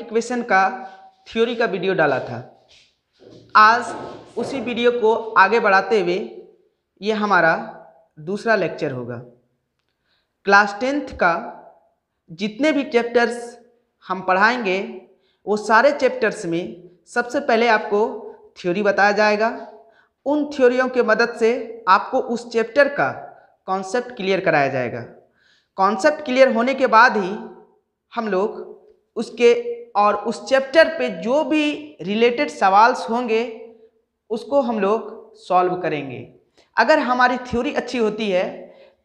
Quadratic equation का theory का video डाला था। आज उसी वीडियो को आगे बढ़ाते हुए ये हमारा दूसरा लेक्चर होगा। क्लास 10th का जितने भी चैप्टर्स हम पढ़ाएंगे वो सारे चैप्टर्स में सबसे पहले आपको थ्योरी बताया जाएगा। उन थ्योरियों के मदद से आपको उस चैप्टर का कॉन्सेप्ट क्लियर कराया जाएगा। कॉन्सेप्ट क्लियर होने के बाद ही हम लोग उसके और उस चैप्टर पे जो भी रिलेटेड सवाल्स होंगे उसको हम लोग सॉल्व करेंगे। अगर हमारी थ्योरी अच्छी होती है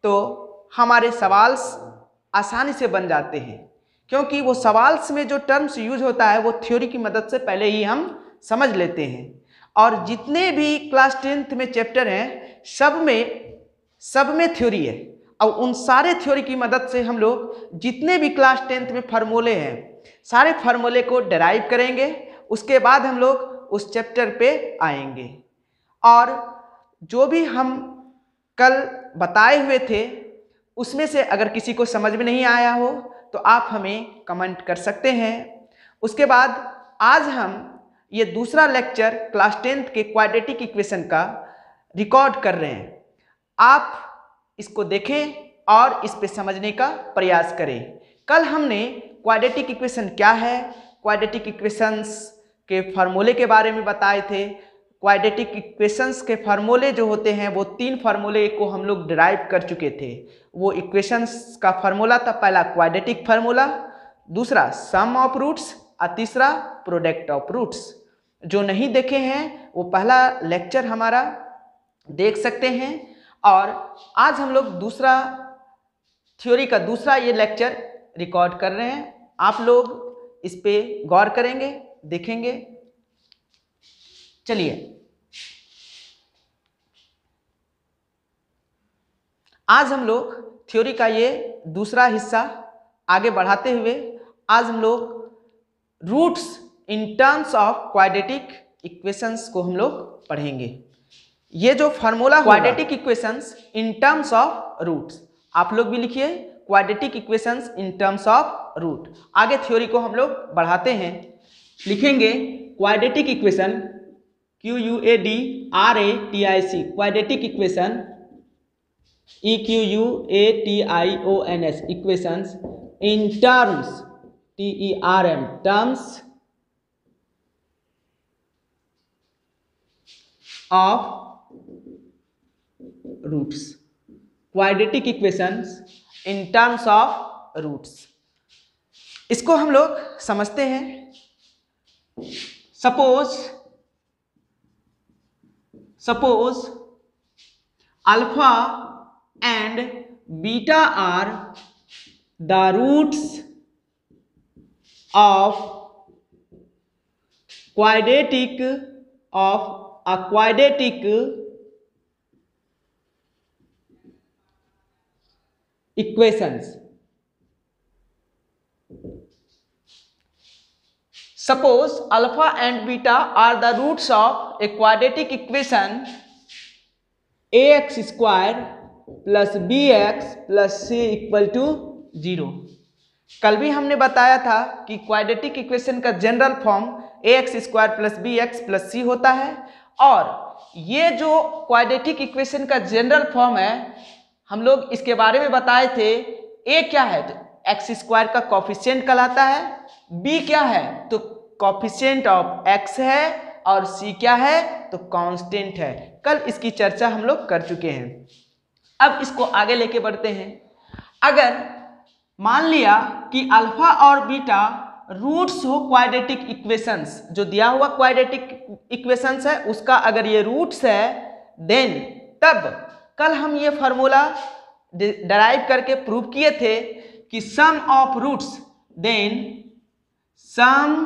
तो हमारे सवाल्स आसानी से बन जाते हैं, क्योंकि वो सवाल्स में जो टर्म्स यूज होता है वो थ्योरी की मदद से पहले ही हम समझ लेते हैं। और जितने भी क्लास 10th में चैप्टर हैं सब में थ्योरी है, और उन सारे थ्योरी की मदद से हम लोग जितने भी क्लास 10th में फार्मूले हैं सारे फार्मूले को डेराइव करेंगे। उसके बाद हम लोग उस चैप्टर पे आएंगे और जो भी हम कल बताए हुए थे उसमें से अगर किसी को समझ में नहीं आया हो तो आप हमें कमेंट कर सकते हैं। उसके बाद आज हम ये दूसरा लेक्चर क्लास 10th के क्वाड्रेटिक इक्वेशन का रिकॉर्ड कर रहे हैं। आप इसको देखें और इस पे समझने का प्रयास करें। कल हमने क्वाड्रेटिक इक्वेशन क्या है, क्वाड्रेटिक इक्वेशंस के फार्मूले के बारे में बताए थे। क्वाड्रेटिक इक्वेशंस के फार्मूले जो होते हैं वो 3 फार्मूले को हम लोग डिराइव कर चुके थे। वो इक्वेशंस का फार्मूला था, पहला क्वाड्रेटिक फार्मूला, दूसरा सम ऑफ रूट्स और तीसरा प्रोडक्ट ऑफ रूट्स। जो नहीं देखे हैं वो पहला लेक्चर हमारा देख सकते हैं। और आज हम लोग दूसरा थ्योरी का दूसरा ये लेक्चर रिकॉर्ड कर रहे हैं। आप लोग इस पे गौर करेंगे, देखेंगे। चलिए आज हम लोग थ्योरी का ये दूसरा हिस्सा आगे बढ़ाते हुए आज हम लोग roots in terms of quadratic equations को हम लोग पढ़ेंगे। ये जो formula quadratic equations in terms of roots, आप लोग भी लिखिए quadratic equations in terms of root. आगे थ्योरी को हम लोग बढ़ाते हैं, लिखेंगे quadratic equation QUADRATIC, quadratic equation EQUATIONS, equations in terms TERM, terms of roots. Quadratic equations in terms of roots, इसको हम लोग समझते हैं। Suppose alpha and beta are the roots of quadratic equations. Suppose alpha and beta are the roots of a quadratic equation ax square plus bx plus c equal to 0। कल भी हमने बताया था कि क्वाड्रेटिक इक्वेशन का general form ax square plus bx plus c होता है। और ये जो क्वाड्रेटिक इक्वेशन का जनरल फॉर्म है हम लोग इसके बारे में बताए थे। a क्या है तो एक्स स्क्वायर का कॉफिशिएंट कहलाता है, b क्या है तो कॉफिशिएंट ऑफ x है, और c क्या है तो कांस्टेंट है। कल इसकी चर्चा हम लोग कर चुके हैं। अब इसको आगे लेके बढ़ते हैं। अगर मान लिया कि अल्फा और बीटा रूट्स हो क्वाड्रेटिक इक्वेशंस, जो दिया हुआ क्वाड्रेटिक इक्वेशंस है उसका अगर ये रूट्स है देन तब कल हम ये फार्मूला डराइव करके प्रूव किए थे कि sum of roots then sum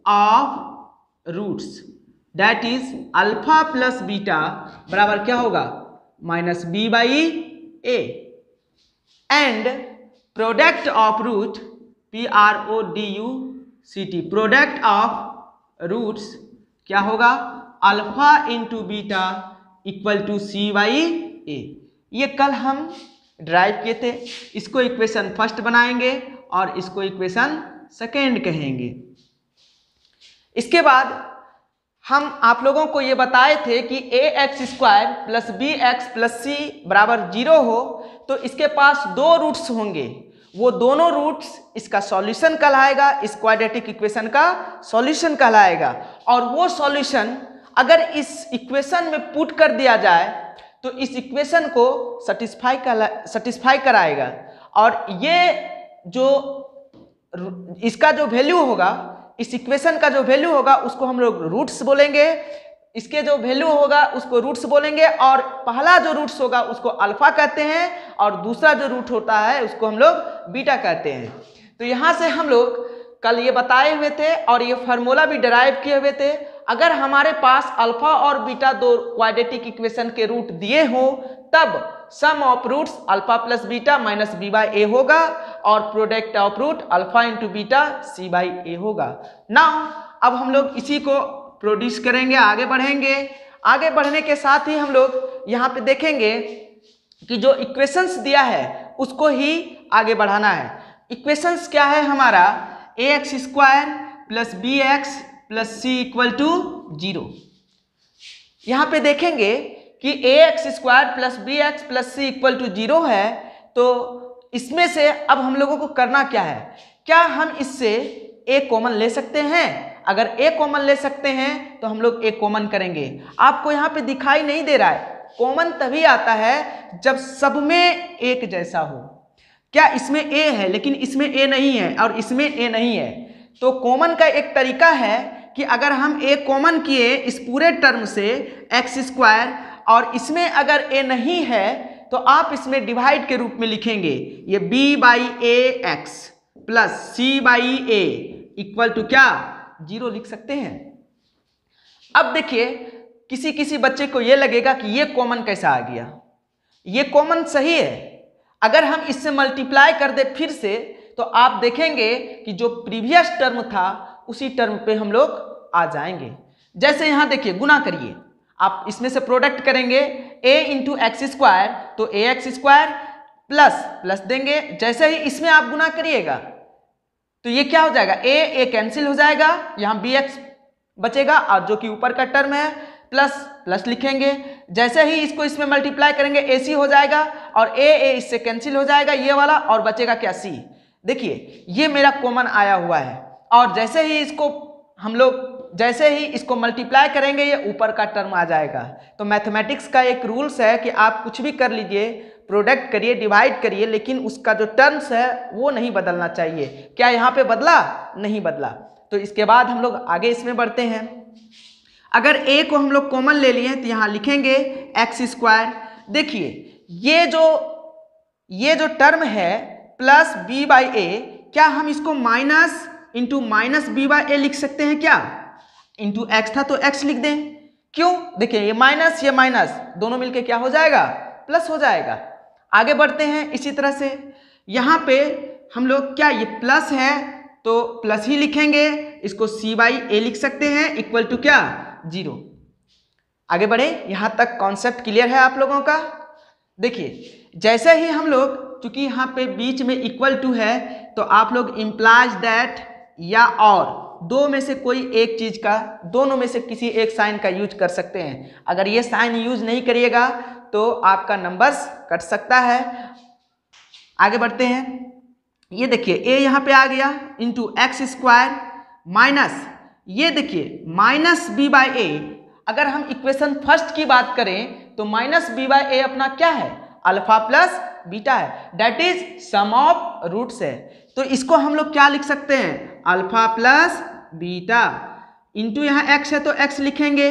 of roots that is alpha plus beta बराबर क्या होगा -b/a and product of root PRODUCT, product of roots क्या होगा alpha into beta equal to c/a। ये कल हम ड्राइव किए थे। इसको इक्वेशन फर्स्ट बनाएंगे और इसको इक्वेशन सेकेंड कहेंगे। इसके बाद हम आप लोगों को ये बताए थे कि ax² plus bx plus c बराबर 0 हो तो इसके पास दो रूट्स होंगे, वो दोनों रूट्स इसका सॉल्यूशन कहलाएगा, इस क्वाड्रेटिक इक्वेशन का सॉल्यूशन कहलाएगा। और वो सॉल्यूशन अगर इस इक्वेशन में पुट कर दिया जाए तो इस इक्वेशन को सेटिस्फाई कराएगा। और ये जो इसका जो वैल्यू होगा, इस इक्वेशन का जो वैल्यू होगा उसको हम लोग रूट्स बोलेंगे, इसके जो वैल्यू होगा उसको रूट्स बोलेंगे। और पहला जो रूट्स होगा उसको अल्फा कहते हैं और दूसरा जो रूट होता है उसको हम लोग बीटा कहते हैं। तो यहाँ से हम लोग कल ये बताए हुए थे और ये फार्मूला भी डिराइव किए हुए थे। अगर हमारे पास अल्फा और बीटा दो क्वाड्रेटिक इक्वेशन के रूट दिए हो तब sum of roots alpha plus beta minus b by a होगा और product of root alpha into beta c by a होगा। नाउ अब हम लोग इसी को प्रोड्यूस करेंगे, आगे बढ़ेंगे। आगे बढ़ने के साथ ही हम लोग यहाँ पे देखेंगे कि जो इक्वेशंस दिया है उसको ही आगे बढ़ाना है। इक्वेशंस क्या है हमारा, ax² plus bx plus c equal to 0। यहाँ पे देखेंगे कि ax² plus bx plus c equal to 0 है, तो इसमें से अब हम लोगों को करना क्या है, क्या हम इससे a कॉमन ले सकते हैं? अगर a कॉमन ले सकते हैं तो हम लोग a कॉमन करेंगे। आपको यहाँ पे दिखाई नहीं दे रहा है, कॉमन तभी आता है जब सब में एक जैसा हो। क्या इसमें a है लेकिन इसमें a नहीं है और इसमें a नहीं है, तो कॉमन का एक तरीका है कि अगर हम a कॉमन किए इस पूरे टर्म से x² और इसमें अगर a नहीं है तो आप इसमें डिवाइड के रूप में लिखेंगे, ये b by a x plus c by a equal to क्या 0 लिख सकते हैं। अब देखिए किसी किसी बच्चे को ये लगेगा कि ये कॉमन कैसा आ गया, ये कॉमन सही है। अगर हम इससे मल्टीप्लाई कर दे फिर से तो आप देखेंगे कि जो प्रीवियस टर्म था उसी टर्म पे हम लोग आ जाएंगे। जैसे यहाँ देखिए गुना करिए, आप इसमें से प्रोडक्ट करेंगे a इंटू x² तो ax² प्लस प्लस देंगे। जैसे ही इसमें आप गुना करिएगा तो ये क्या हो जाएगा, a कैंसिल हो जाएगा, यहाँ bx बचेगा और जो कि ऊपर का टर्म है प्लस प्लस लिखेंगे। जैसे ही इसको इसमें मल्टीप्लाई करेंगे ac हो जाएगा और a इससे कैंसिल हो जाएगा ये वाला और बचेगा क्या c। देखिए ये मेरा कॉमन आया हुआ है और जैसे ही इसको हम लोग मल्टीप्लाई करेंगे ये ऊपर का टर्म आ जाएगा। तो मैथमेटिक्स का एक रूल्स है कि आप कुछ भी कर लीजिए, प्रोडक्ट करिए, डिवाइड करिए, लेकिन उसका जो टर्म्स है वो नहीं बदलना चाहिए। क्या यहाँ पे बदला? नहीं बदला। तो इसके बाद हम लोग आगे इसमें बढ़ते हैं। अगर a को हम लोग कॉमन ले लिए तो यहाँ लिखेंगे x²। देखिए ये जो टर्म है प्लस b बाई ए, क्या हम इसको minus into minus b by a लिख सकते हैं? क्या इंटू x था तो x लिख दें, क्यों? देखिए ये माइनस दोनों मिलके क्या हो जाएगा, प्लस हो जाएगा। आगे बढ़ते हैं इसी तरह से, यहाँ पे हम लोग क्या ये प्लस है तो प्लस ही लिखेंगे, इसको c बाई ए लिख सकते हैं इक्वल टू क्या 0। आगे बढ़े, यहाँ तक कॉन्सेप्ट क्लियर है आप लोगों का? देखिए जैसे ही हम लोग, क्योंकि यहाँ पे बीच में इक्वल टू है तो आप लोग इम्प्लाइज दैट या और दो में से कोई एक चीज का, दोनों में से किसी एक साइन का यूज कर सकते हैं। अगर ये साइन यूज नहीं करिएगा तो आपका नंबर्स कट सकता है। आगे बढ़ते हैं, ये देखिए a यहाँ पे आ गया इंटू x² माइनस, ये देखिए माइनस b बाई ए। अगर हम इक्वेशन फर्स्ट की बात करें तो माइनस b बाई ए अपना क्या है, अल्फा प्लस बीटा है, that is sum of roots है। तो इसको हम लोग क्या लिख सकते हैं, अल्फा प्लस बीटा इंटू यहाँ x है तो x लिखेंगे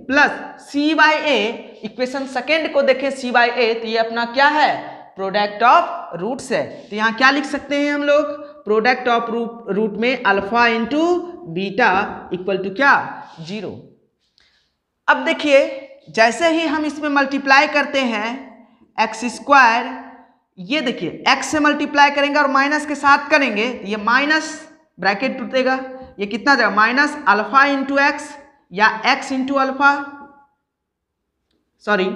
plus c by a. Equation second को देखें c बाई ए तो ये अपना क्या है, प्रोडक्ट ऑफ रूट्स है। तो यहाँ क्या लिख सकते हैं हम लोग, प्रोडक्ट ऑफ रूट में alpha into beta equal to क्या 0। अब देखिए जैसे ही हम इसमें मल्टीप्लाई करते हैं x², ये देखिए x से मल्टीप्लाई करेंगे और माइनस के साथ करेंगे तो ये माइनस ब्रैकेट टूटेगा, ये कितना जाएगा माइनस अल्फा इंटू एक्स या x इंटू अल्फा, सॉरी।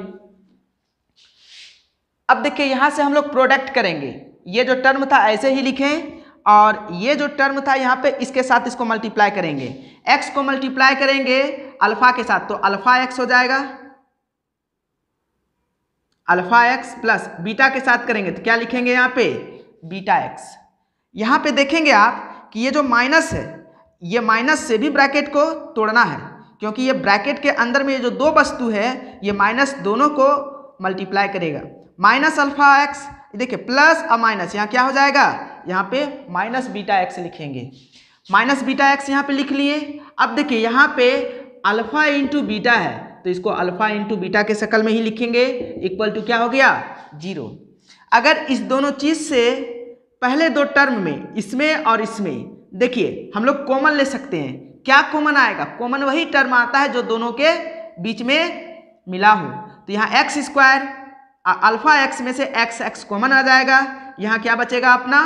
अब देखिए यहां से हम लोग प्रोडक्ट करेंगे, ये जो टर्म था ऐसे ही लिखें और ये जो टर्म था यहाँ पे इसके साथ इसको मल्टीप्लाई करेंगे, x को मल्टीप्लाई करेंगे अल्फा के साथ तो अल्फा x हो जाएगा, अल्फा x प्लस बीटा के साथ करेंगे तो क्या लिखेंगे यहाँ पे बीटा x। यहाँ पे देखेंगे आप कि ये जो माइनस है ये माइनस से भी ब्रैकेट को तोड़ना है, क्योंकि ये ब्रैकेट के अंदर में ये जो दो वस्तु है ये माइनस दोनों को मल्टीप्लाई करेगा। माइनस अल्फा एक्स देखिए प्लस और माइनस यहाँ क्या हो जाएगा, यहाँ पे माइनस बीटा एक्स लिखेंगे, माइनस बीटा एक्स यहाँ पे लिख लिए। अब देखिए यहाँ पे अल्फा इंटू बीटा है तो इसको अल्फा इंटू बीटा के शक्ल में ही लिखेंगे, इक्वल टू क्या हो गया 0। अगर इस दोनों चीज से पहले दो टर्म में इसमें और इसमें देखिए हम लोग कॉमन ले सकते हैं, क्या कॉमन आएगा, कॉमन वही टर्म आता है जो दोनों के बीच में मिला हो। तो यहाँ एक्स स्क्वायर अल्फा एक्स में से एक्स एक्स कॉमन आ जाएगा, यहाँ क्या बचेगा अपना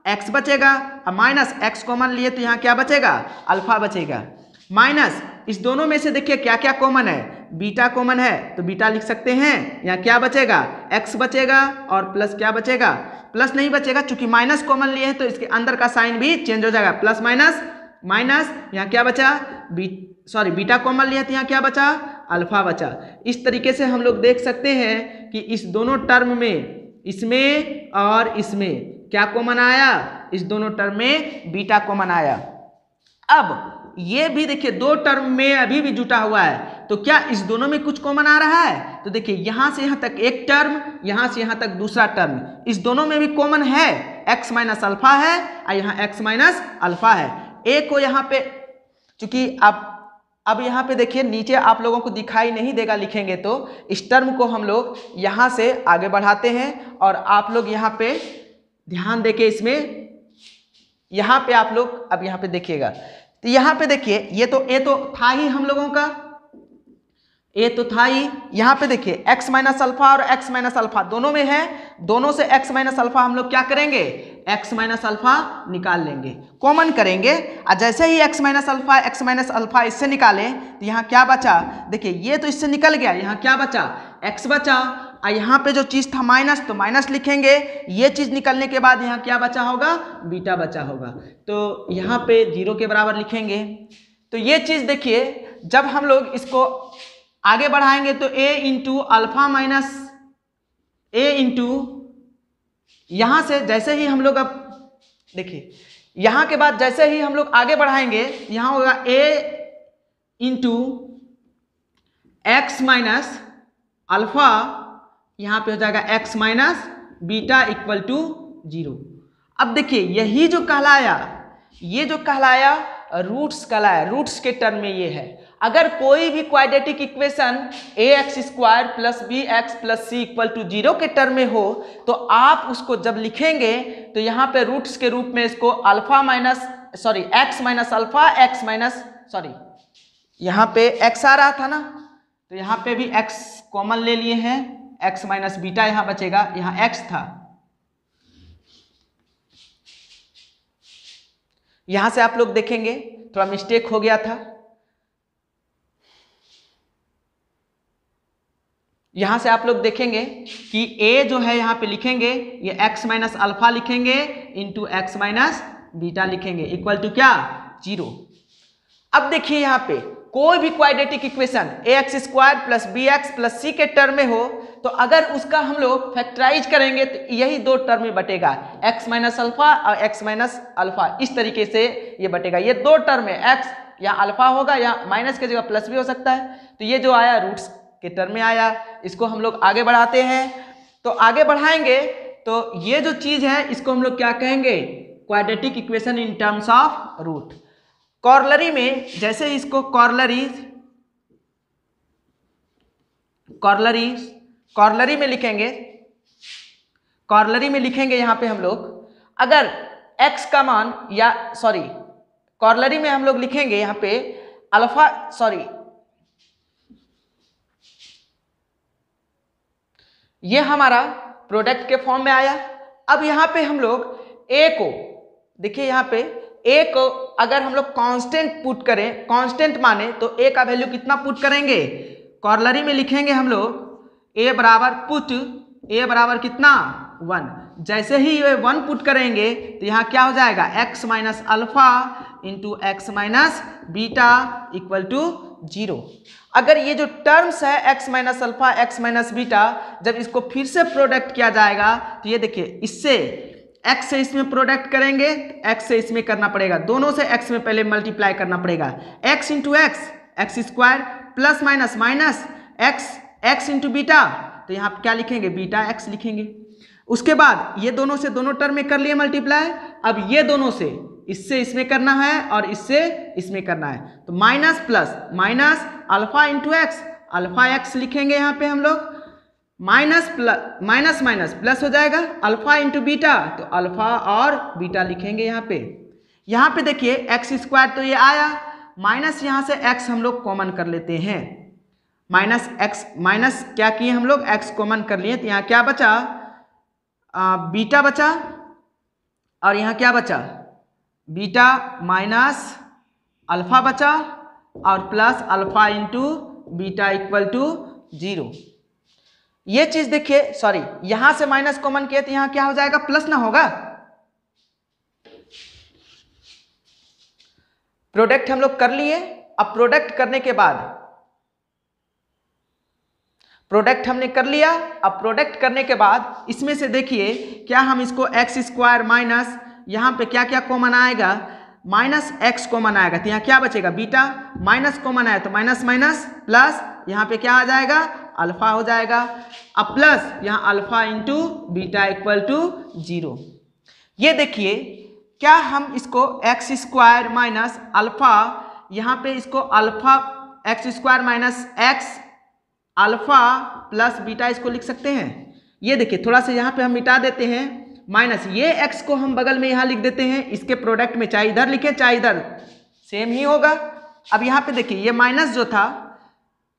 एक्स बचेगा, और माइनस एक्स कॉमन लिए तो यहाँ क्या बचेगा अल्फा बचेगा। माइनस इस दोनों में से देखिए क्या क्या कॉमन है, बीटा कॉमन है तो बीटा लिख सकते हैं, यहाँ क्या बचेगा एक्स बचेगा और प्लस क्या बचेगा, प्लस नहीं बचेगा चूंकि माइनस कॉमन लिए हैं तो इसके अंदर का साइन भी चेंज हो जाएगा, प्लस माइनस माइनस, यहाँ क्या बचा बीटा कॉमन लिया तो यहाँ क्या बचा अल्फा बचा। इस तरीके से हम लोग देख सकते हैं कि इस दोनों टर्म में इसमें और इसमें क्या कॉमन आया, इस दोनों टर्म में बीटा कॉमन आया। अब ये भी देखिए दो टर्म में अभी भी जुटा हुआ है तो क्या इस दोनों में कुछ कॉमन आ रहा है, तो देखिए यहाँ से यहाँ तक एक टर्म, यहाँ से यहाँ तक दूसरा टर्म, इस दोनों में भी कॉमन है, x माइनस अल्फा है और यहाँ x माइनस अल्फा है। a को यहाँ पे चूंकि अब यहाँ पे देखिए नीचे आप लोगों को दिखाई नहीं देगा लिखेंगे तो इस टर्म को हम लोग यहाँ से आगे बढ़ाते हैं और आप लोग यहाँ पे ध्यान देके इसमें यहाँ पे आप लोग अब यहाँ पे देखिएगा तो यहाँ पे देखिए ये तो a तो था ही हम लोगों का, a तो था ही, यहाँ पे देखिए x माइनस अल्फा और x माइनस अल्फा दोनों में है, दोनों से x माइनस अल्फा हम लोग क्या करेंगे x माइनस अल्फा निकाल लेंगे, कॉमन करेंगे और जैसे ही x माइनस अल्फा इससे निकालें तो यहाँ क्या बचा, देखिए ये तो इससे निकल गया, यहाँ क्या बचा x बचा और यहाँ पे जो चीज़ था माइनस तो माइनस लिखेंगे, ये चीज़ निकलने के बाद यहाँ क्या बचा होगा बीटा बचा होगा तो यहाँ पे 0 के बराबर लिखेंगे। तो ये चीज़ देखिए जब हम लोग इसको आगे बढ़ाएंगे तो a into alpha minus a into यहाँ से जैसे ही हम लोग अब देखिए यहाँ के बाद जैसे ही हम लोग आगे बढ़ाएंगे यहाँ होगा a into x minus alpha, यहाँ पे हो जाएगा x minus beta equal to 0। अब देखिए यही जो कहलाया, ये जो कहलाया रूट्स कहलाया, रूट्स के टर्म में ये है। अगर कोई भी quadratic equation ax square plus b x plus c equal to 0 के टर्म में हो तो आप उसको जब लिखेंगे तो यहाँ पे रूट्स के रूप में इसको alpha minus x minus alpha x minus यहाँ पे x आ रहा था ना तो यहाँ पे भी x कॉमन ले लिए हैं, x माइनस बीटा यहाँ बचेगा, यहाँ x था, यहां से आप लोग देखेंगे थोड़ा मिस्टेक हो गया था, यहां से आप लोग देखेंगे कि a जो है यहाँ पे लिखेंगे ये x माइनस अल्फा लिखेंगे इंटू एक्स माइनस बीटा लिखेंगे इक्वल टू क्या 0। अब देखिए यहाँ पे कोई भी quadratic equation ax square plus b x plus c के टर्म में हो तो अगर उसका हम लोग फैक्टराइज करेंगे तो यही दो टर्म में बटेगा, x माइनस अल्फा और x माइनस अल्फा, इस तरीके से ये बटेगा। ये दो टर्म है, x या अल्फा होगा या माइनस की जगह प्लस भी हो सकता है। तो ये जो आया रूट्स के टर्म में आया, इसको हम लोग आगे बढ़ाते हैं। तो आगे बढ़ाएंगे तो ये जो चीज है इसको हम लोग क्या कहेंगे, quadratic equation in terms of root. Corollary में जैसे इसको कॉर्लरी में लिखेंगे, कॉर्लरी में लिखेंगे यहाँ पे हम लोग अगर x का मान या कॉर्लरी में हम लोग लिखेंगे यहाँ पे अल्फा ये हमारा प्रोडक्ट के फॉर्म में आया। अब यहाँ पे हम लोग a को देखिए, यहाँ पे a को अगर हम लोग कांस्टेंट पुट करें, कांस्टेंट माने तो a का वैल्यू कितना पुट करेंगे, कॉर्लरी में लिखेंगे हम लोग a बराबर पुट a बराबर कितना 1। जैसे ही ये 1 पुट करेंगे तो यहाँ क्या हो जाएगा, x minus alpha into x minus beta equal to 0। अगर ये जो टर्म्स है x minus alpha x minus beta, जब इसको फिर से प्रोडक्ट किया जाएगा तो ये देखिए, इससे x से इसमें प्रोडक्ट करेंगे, x से इसमें करना पड़ेगा, दोनों से x में पहले मल्टीप्लाई करना पड़ेगा, x into x square plus minus minus x into beta, तो यहाँ पे क्या लिखेंगे, बीटा x लिखेंगे। उसके बाद ये दोनों से दोनों टर्म में कर लिए मल्टीप्लाई, अब ये दोनों से इससे इसमें करना है और इससे इसमें करना है, तो minus plus minus alpha into x, alpha x लिखेंगे यहाँ पे हम लोग, minus plus minus minus plus हो जाएगा, अल्फा इंटू बीटा, तो अल्फा और बीटा लिखेंगे यहाँ पे। यहाँ पे देखिए एक्स स्क्वायर तो ये आया, माइनस यहाँ से एक्स हम लोग कॉमन कर लेते हैं, माइनस एक्स माइनस क्या किए हम लोग, एक्स कॉमन कर लिए, तो यहाँ क्या बचा, बीटा बचा, और यहाँ क्या बचा, बीटा माइनस अल्फा बचा, और plus alpha into beta equal to 0। ये चीज देखिए, सॉरी यहां से माइनस कॉमन किए तो यहां क्या हो जाएगा, प्लस ना होगा। प्रोडक्ट हम लोग कर लिए, अब प्रोडक्ट करने के बाद प्रोडक्ट हमने कर लिया, अब प्रोडक्ट करने के बाद इसमें से देखिए क्या हम इसको एक्स स्क्वायर माइनस यहाँ पे क्या क्या कॉमन आएगा, माइनस एक्स कॉमन आएगा, तो यहाँ क्या बचेगा, बीटा, माइनस कॉमन आया तो माइनस माइनस प्लस, यहाँ पे क्या आ जाएगा, अल्फा हो जाएगा, अब प्लस यहाँ alpha into beta equal to 0। ये देखिए क्या हम इसको एक्स स्क्वायर माइनस अल्फा, यहाँ पे इसको alpha x square minus x alpha plus beta इसको लिख सकते हैं। ये देखिए थोड़ा सा यहाँ पे हम मिटा देते हैं, माइनस ये x को हम बगल में यहाँ लिख देते हैं, इसके प्रोडक्ट में चाहे इधर लिखे चाहे इधर सेम ही होगा। अब यहाँ पे देखिए ये माइनस जो था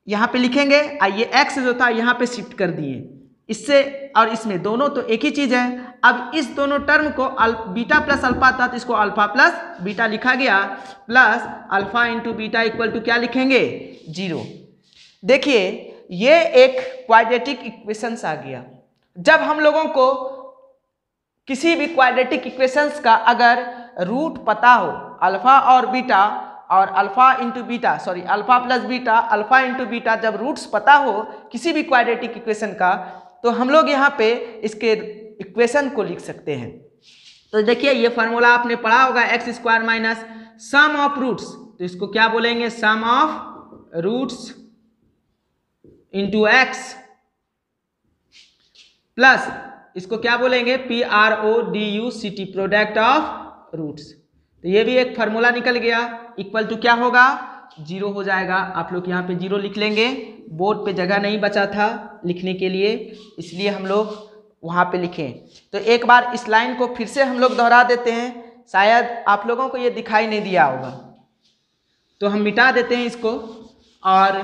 यहाँ पे लिखेंगे, ये x जो था यहाँ पे शिफ्ट कर दिए, इससे और इसमें दोनों तो एक ही चीज है। अब इस दोनों टर्म को बीटा प्लस अल्फा था तो इसको अल्फा प्लस बीटा लिखा गया, plus alpha into beta equal to क्या लिखेंगे, 0। देखिए ये एक क्वाड्रेटिक इक्वेशंस आ गया। जब हम लोगों को किसी भी क्वाड्रेटिक इक्वेशंस का अगर रूट पता हो, अल्फा और बीटा और alpha into beta, sorry alpha plus beta, alpha into beta, जब रूट्स पता हो किसी भी क्वाड्रेटिक इक्वेशन का, तो हम लोग यहाँ पे इसके इक्वेशन को लिख सकते हैं। तो देखिए ये फार्मूला आपने पढ़ा होगा, x square minus sum of roots, तो इसको क्या बोलेंगे, sum of roots into x, plus इसको क्या बोलेंगे, PRODUCT, प्रोडक्ट ऑफ रूट्स। तो ये भी एक फार्मूला निकल गया, इक्वल टू क्या होगा, 0 हो जाएगा। आप लोग यहाँ पे 0 लिख लेंगे, बोर्ड पे जगह नहीं बचा था लिखने के लिए, इसलिए हम लोग वहाँ पे लिखें। तो एक बार इस लाइन को फिर से हम लोग दोहरा देते हैं, शायद आप लोगों को ये दिखाई नहीं दिया होगा, तो हम मिटा देते हैं इसको, और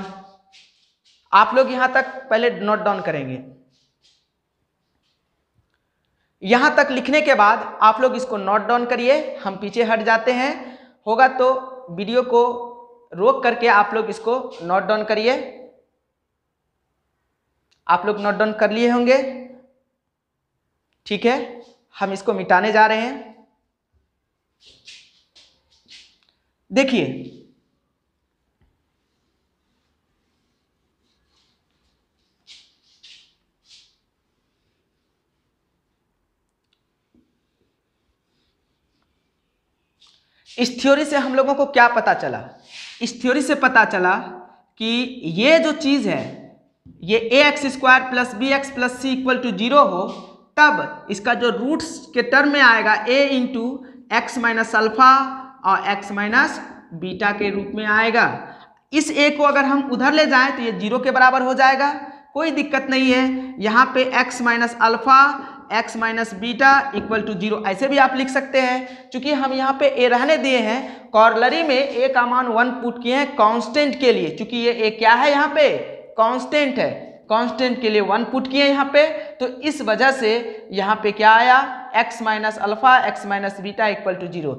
आप लोग यहाँ तक पहले नोट डाउन करेंगे। यहां तक लिखने के बाद आप लोग इसको नोट डाउन करिए, हम पीछे हट जाते हैं, होगा तो वीडियो को रोक करके आप लोग इसको नोट डाउन करिए। आप लोग नोट डाउन कर लिए होंगे, ठीक है। हम इसको मिटाने जा रहे हैं। देखिए इस थ्योरी से हम लोगों को क्या पता चला, इस थ्योरी से पता चला कि ये जो चीज है, ये ax square plus b x plus c equal to 0 हो, तब इसका जो रूट्स के टर्म में आएगा a into x minus alpha और x माइनस बीटा के रूप में आएगा। इस a को अगर हम उधर ले जाएं तो ये 0 के बराबर हो जाएगा, कोई दिक्कत नहीं है। यहाँ पे x minus alpha x minus beta equal to 0 ऐसे भी आप लिख सकते हैं। चूंकि हम यहाँ पे a रहने दिए हैं, कॉर्लरी में a का मान 1 पुट किए हैं कांस्टेंट के लिए, चूंकि ये a क्या है, यहाँ पे कांस्टेंट है, कांस्टेंट के लिए 1 पुट किए यहाँ पे, तो इस वजह से यहाँ पे क्या आया, x minus alpha x minus beta equal to 0।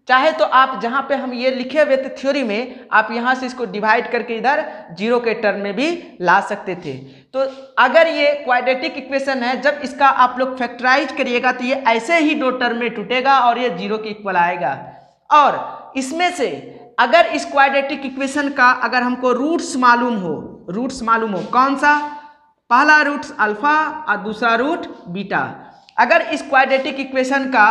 चाहे तो आप जहाँ पे हम ये लिखे हुए थे थ्योरी में, आप यहाँ से इसको डिवाइड करके इधर जीरो के टर्म में भी ला सकते थे। तो अगर ये क्वाड्रेटिक इक्वेशन है, जब इसका आप लोग फैक्टराइज करिएगा तो ये ऐसे ही दो टर्म में टूटेगा और ये जीरो के इक्वल आएगा। और इसमें से अगर इस क्वाड्रेटिक इक्वेशन का अगर हमको रूट्स मालूम हो, कौन सा, पहला रूट अल्फा और दूसरा रूट बीटा। अगर इस क्वाड्रेटिक इक्वेशन का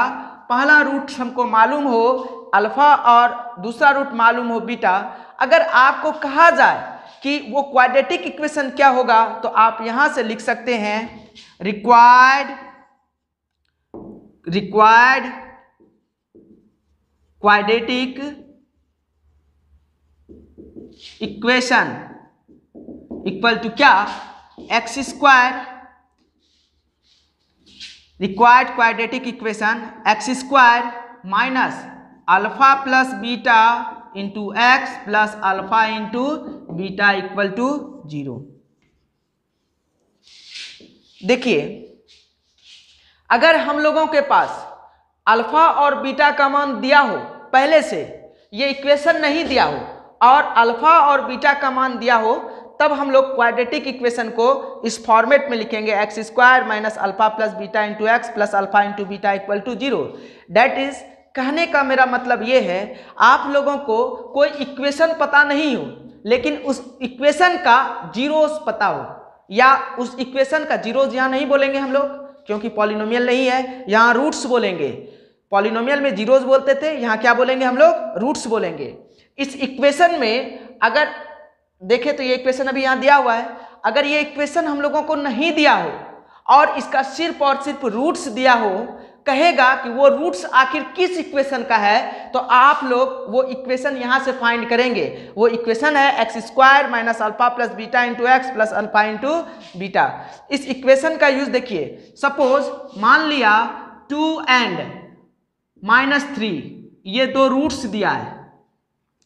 पहला रूट हमको मालूम हो अल्फा और दूसरा रूट मालूम हो बीटा, अगर आपको कहा जाए कि वो क्वाड्रेटिक इक्वेशन क्या होगा, तो आप यहां से लिख सकते हैं required quadratic equation equal to क्या, x square, required quadratic equation x square minus alpha plus beta into x plus alpha into beta equal to 0। देखिए, अगर हम लोगों के पास अल्फा और बीटा का मान दिया हो पहले से, ये इक्वेशन नहीं दिया हो और अल्फा और बीटा का मान दिया हो, तब हम लोग क्वाड्रेटिक इक्वेशन को इस फॉर्मेट में लिखेंगे x square minus alpha plus beta into x plus alpha into beta equal to 0। That is, कहने का मेरा मतलब ये है, आप लोगों को कोई इक्वेशन पता नहीं हो लेकिन उस इक्वेशन का जीरोस पता हो, या उस इक्वेशन का जीरोस यहाँ नहीं बोलेंगे हम लोग क्योंकि पॉलिनोमियल नहीं है, यहाँ रूट्स बोलेंगे। पॉलिनोमियल में जीरोस बोलते थे, यहाँ क्या बोलेंगे हम लोग, रूट्स बोलेंगे। इस इक्वेशन में अगर देखें तो ये इक्वेशन अभी यहाँ दिया हुआ है, अगर ये इक्वेशन हम लोगों को नहीं दिया हो और इसका सिर्फ और सिर्फ रूट्स दिया हो, कहेगा कि वो रूट्स आखिर किस इक्वेशन का है, तो आप लोग वो इक्वेशन यहाँ से फाइंड करेंगे। वो इक्वेशन है x square minus alpha plus beta into x plus alpha into beta. इस इक्वेशन का यूज देखिए, सपोज मान लिया 2 and -3, ये दो रूट्स दिया है,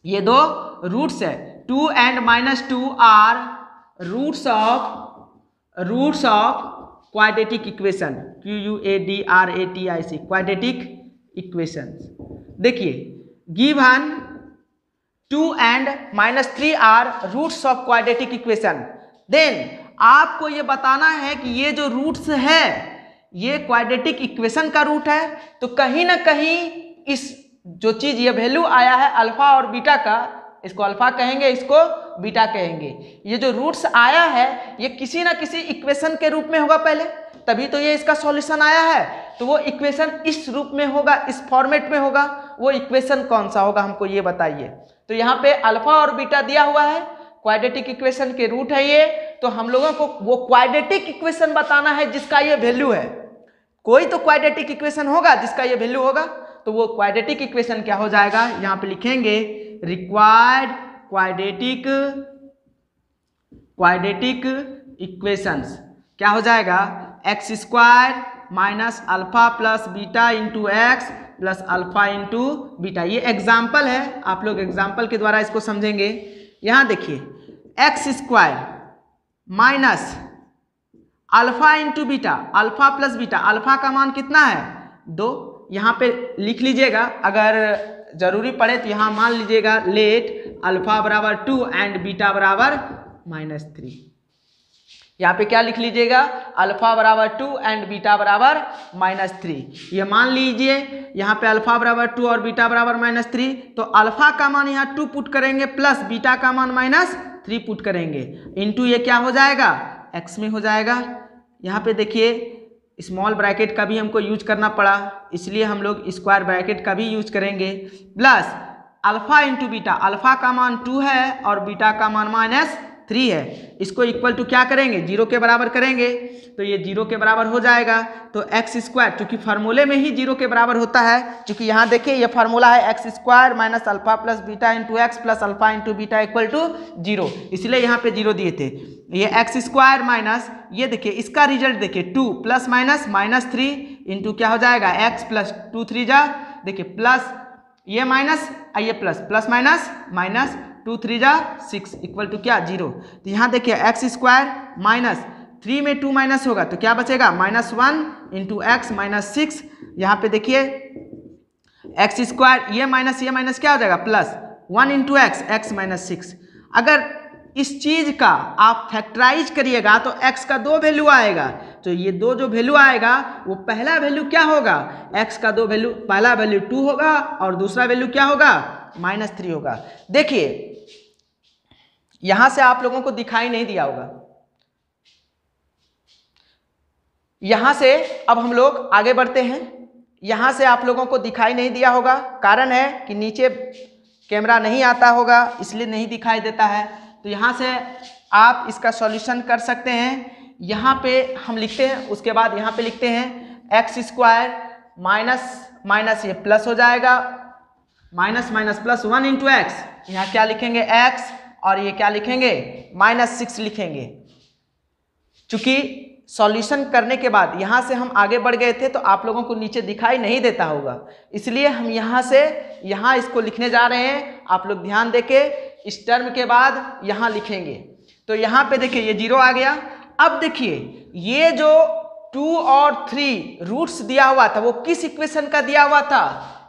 ये दो रूट्स है। 2 and -2 are roots of quadratic equation, QUADRATIC, quadratic equation. देखिए, given 2 and -3 are roots of quadratic equation, then आपको ये बताना है कि ये जो रूट्स है ये क्वाड्रेटिक इक्वेशन का रूट है। तो कहीं ना कहीं इस जो चीज ये वैल्यू आया है अल्फा और बीटा का, इसको अल्फा कहेंगे, इसको बीटा कहेंगे। ये जो रूट्स आया है ये किसी ना किसी इक्वेशन के रूप में होगा पहले, तभी तो ये इसका सॉल्यूशन आया है। तो वो इक्वेशन इस रूप में होगा, इस फॉर्मेट में होगा। वो इक्वेशन कौन सा होगा हमको ये बताइए। तो यहाँ पे अल्फा और बीटा दिया हुआ है, क्वाड्रेटिक इक्वेशन के रूट है ये। तो हम लोगों को वो क्वाड्रेटिक इक्वेशन बताना है जिसका ये वैल्यू है। कोई तो क्वाड्रेटिक इक्वेशन होगा जिसका ये वैल्यू होगा, तो वो क्वाड्रेटिक इक्वेशन क्या हो जाएगा, यहाँ पे लिखेंगे रिक्वायर्ड क्वाड्रेटिक इक्वेशंस क्या हो जाएगा, x square minus alpha plus beta into x plus alpha into beta. ये एग्जाम्पल है, आप लोग एग्जाम्पल के द्वारा इसको समझेंगे। यहाँ देखिए, x square minus alpha into beta, alpha plus beta, alpha का मान कितना है 2, यहाँ पे लिख लीजिएगा। अगर जरूरी पड़े तो यहाँ मान लीजिएगा लेट अल्फा बराबर 2 एंड बीटा बराबर -3। यहाँ पे क्या लिख लीजिएगा, अल्फा बराबर 2 एंड बीटा बराबर -3। ये मान लीजिए यहाँ पे अल्फा बराबर 2 और बीटा बराबर -3, तो अल्फा का मान यहाँ 2 पुट करेंगे प्लस बीटा का मान -3 पुट करेंगे, इंटू ये क्या हो जाएगा, एक्स में हो जाएगा। यहाँ पे देखिए स्मॉल ब्रैकेट का भी हमको यूज करना पड़ा, इसलिए हम लोग स्क्वायर ब्रैकेट का भी यूज करेंगे, plus alpha into beta, alpha का मान 2 है और बीटा का मान -3 है। इसको इक्वल टू क्या करेंगे, 0 के बराबर करेंगे, तो ये 0 के बराबर हो जाएगा। तो एक्स स्क्वायर, चूंकि फार्मूले में ही 0 के बराबर होता है, चूंकि यहाँ देखिए ये फार्मूला है x square minus alpha plus beta into x plus alpha into beta equal to 0, इसलिए यहाँ पे 0 दिए थे। ये एक्स स्क्वायर माइनस, ये देखिए इसका रिजल्ट देखिए 2 प्लस माइनस -3 इंटू क्या हो जाएगा, एक्स प्लस 2 3 जा, देखिए प्लस ये माइनस ये प्लस माइनस माइनस 2 3 जा 6 इक्वल टू क्या 0। तो यहाँ देखिए एक्स स्क्वायर माइनस 3 में 2 माइनस होगा तो क्या बचेगा, -1 इंटू एक्स -6। यहाँ पे देखिए एक्स स्क्वायर, ये माइनस क्या हो जाएगा plus 1 into x, x minus 6। अगर इस चीज का आप फैक्टराइज करिएगा तो x का 2 वैल्यू आएगा, तो ये 2 जो वैल्यू आएगा वो पहला वैल्यू क्या होगा, x का 2 वैल्यू, पहला वैल्यू 2 होगा और दूसरा वैल्यू क्या होगा -3 होगा। देखिए यहां से आप लोगों को दिखाई नहीं दिया होगा, यहां से अब हम लोग आगे बढ़ते हैं। यहां से आप लोगों को दिखाई नहीं दिया होगा, कारण है कि नीचे कैमरा नहीं आता होगा इसलिए नहीं दिखाई देता है। तो यहाँ से आप इसका सॉल्यूशन कर सकते हैं। यहाँ पे हम लिखते हैं, उसके बाद यहाँ पे लिखते हैं एक्स स्क्वायर माइनस ये प्लस हो जाएगा, माइनस प्लस 1 इंटू एक्स, यहाँ क्या लिखेंगे एक्स और ये क्या लिखेंगे -6 लिखेंगे। चूंकि सॉल्यूशन करने के बाद यहाँ से हम आगे बढ़ गए थे तो आप लोगों को नीचे दिखाई नहीं देता होगा, इसलिए हम यहाँ से यहाँ इसको लिखने जा रहे हैं। आप लोग ध्यान देके इस टर्म के बाद यहाँ लिखेंगे। तो यहाँ पे देखिए ये 0 आ गया। अब देखिए ये जो 2 और 3 रूट्स दिया हुआ था वो किस इक्वेशन का दिया हुआ था,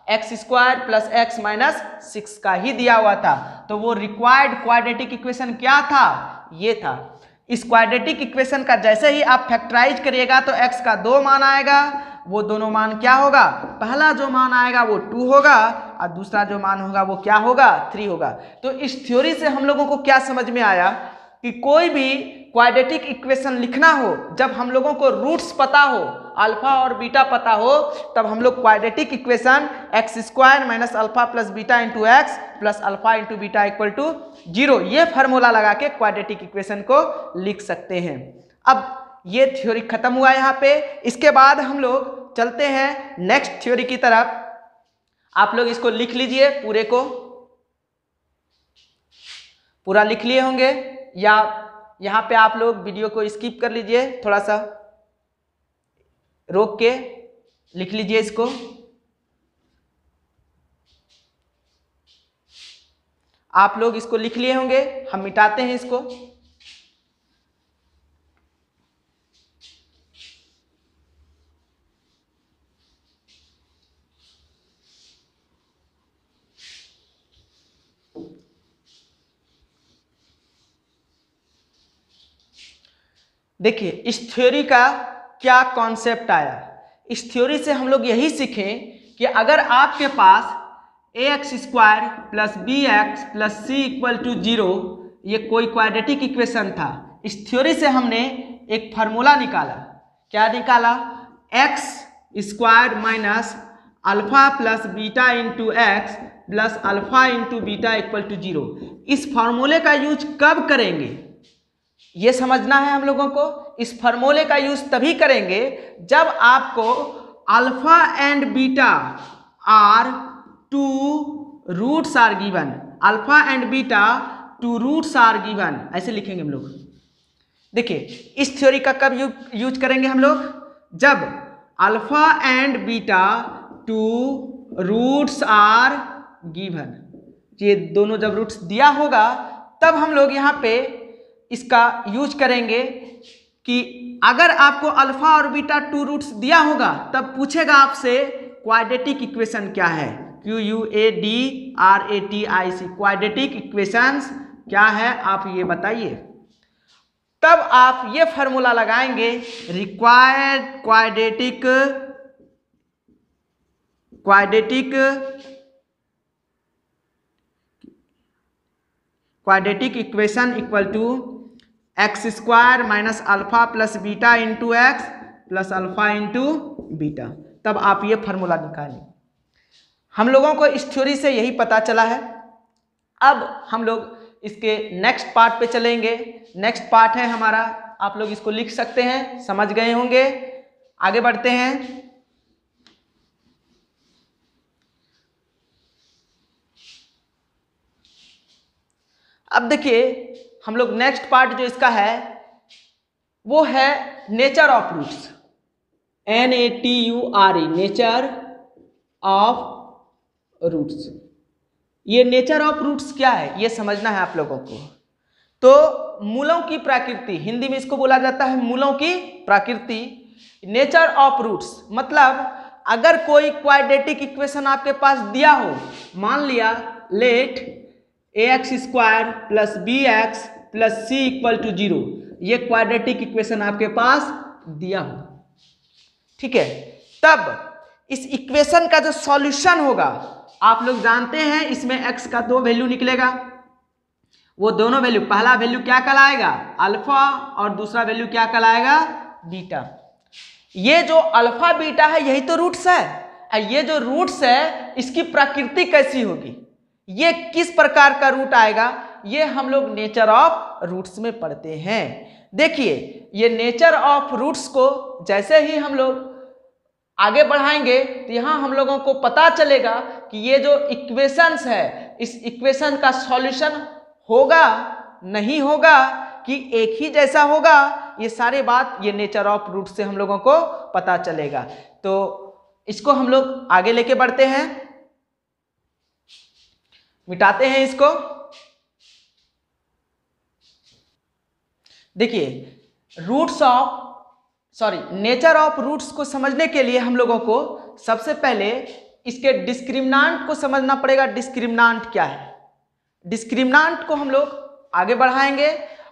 x square plus x minus 6 का ही दिया हुआ था। तो वो रिक्वायर्ड क्वाड्रेटिक इक्वेशन क्या था, ये था। इस क्वाड्रेटिक इक्वेशन का जैसे ही आप फैक्टराइज करिएगा तो x का 2 मान आएगा, वो दोनों मान क्या होगा, पहला जो मान आएगा वो 2 होगा और दूसरा जो मान होगा वो क्या होगा 3 होगा। तो इस थ्योरी से हम लोगों को क्या समझ में आया कि कोई भी क्वाड्रेटिक इक्वेशन लिखना हो, जब हम लोगों को रूट्स पता हो, अल्फा और बीटा पता हो, तब हम लोग quadratic equation x square minus alpha plus beta into x plus alpha into beta equal to 0, ये फार्मूला लगा के क्वाड्रेटिक इक्वेशन को लिख सकते हैं। अब ये थ्योरी खत्म हुआ यहाँ पे। इसके बाद हम लोग चलते हैं नेक्स्ट थ्योरी की तरफ। आप लोग इसको लिख लीजिए, पूरे को पूरा लिख लिए होंगे, या यहाँ पे आप लोग वीडियो को स्किप कर लीजिए, थोड़ा सा रोक के लिख लीजिए इसको। आप लोग इसको लिख लिए होंगे, हम मिटाते हैं इसको। देखिए इस थ्योरी का क्या कॉन्सेप्ट आया। इस थ्योरी से हम लोग यही सीखें कि अगर आपके पास ax square plus bx plus c equal to 0 ये कोई क्वाड्रेटिक इक्वेशन था, इस थ्योरी से हमने एक फार्मूला निकाला। क्या निकाला, x square minus alpha plus beta into x plus alpha into beta equal to 0। इस फार्मूले का यूज कब करेंगे ये समझना है हम लोगों को। इस फार्मूले का यूज तभी करेंगे जब आपको alpha and beta are 2 roots are given, alpha and beta 2 roots are given, ऐसे लिखेंगे हम लोग। देखिए इस थ्योरी का कब यूज करेंगे हम लोग, जब alpha and beta 2 roots are given, ये दोनों जब रूट्स दिया होगा तब हम लोग यहाँ पे इसका यूज करेंगे कि अगर आपको अल्फा और बीटा 2 रूट्स दिया होगा तब पूछेगा आपसे क्वाड्रेटिक इक्वेशन क्या है, QUADRATIC, क्वाड्रेटिक इक्वेशंस क्या है आप ये बताइए। तब आप ये फॉर्मूला लगाएंगे, required quadratic equation equal to x square minus alpha plus beta into x plus alpha into beta. तब आप ये फार्मूला निकालें। हम लोगों को इस थ्योरी से यही पता चला है। अब हम लोग इसके नेक्स्ट पार्ट पे चलेंगे। नेक्स्ट पार्ट है हमारा, आप लोग इसको लिख सकते हैं, समझ गए होंगे। आगे बढ़ते हैं। अब देखिए हम लोग नेक्स्ट पार्ट जो इसका है वो है nature of roots, NATURE, nature of roots. ये नेचर ऑफ रूट्स क्या है ये समझना है आप लोगों को। तो मूलों की प्रकृति, हिंदी में इसको बोला जाता है मूलों की प्रकृति। नेचर ऑफ रूट्स मतलब अगर कोई क्वाड्रेटिक इक्वेशन आपके पास दिया हो, मान लिया let ax square plus b x plus c equal to 0, ये क्वाड्रेटिक इक्वेशन आपके पास दिया हो, ठीक है, तब इस इक्वेशन का जो सॉल्यूशन होगा, आप लोग जानते हैं इसमें x का 2 वैल्यू निकलेगा, वो दोनों वैल्यू, पहला वैल्यू क्या कहलाएगा अल्फा और दूसरा वैल्यू क्या कहलाएगा बीटा। ये जो अल्फा बीटा है यही तो रूट्स है। ये जो रूट्स है इसकी प्रकृति कैसी होगी, ये किस प्रकार का रूट आएगा, ये हम लोग नेचर ऑफ रूट्स में पढ़ते हैं। देखिए ये नेचर ऑफ रूट्स को जैसे ही हम लोग आगे बढ़ाएंगे तो यहाँ हम लोगों को पता चलेगा कि ये जो इक्वेशंस है, इस इक्वेशन का सॉल्यूशन होगा नहीं होगा कि एक ही जैसा होगा, ये सारे बात ये नेचर ऑफ रूट से हम लोगों को पता चलेगा। तो इसको हम लोग आगे लेके बढ़ते हैं, मिटाते हैं इसको। देखिए नेचर ऑफ रूट्स को समझने के लिए हम लोगों को सबसे पहले इसके डिस्क्रिमिनांट को समझना पड़ेगा। डिस्क्रिमिनांट क्या है, डिस्क्रिमिनांट को हम लोग आगे बढ़ाएंगे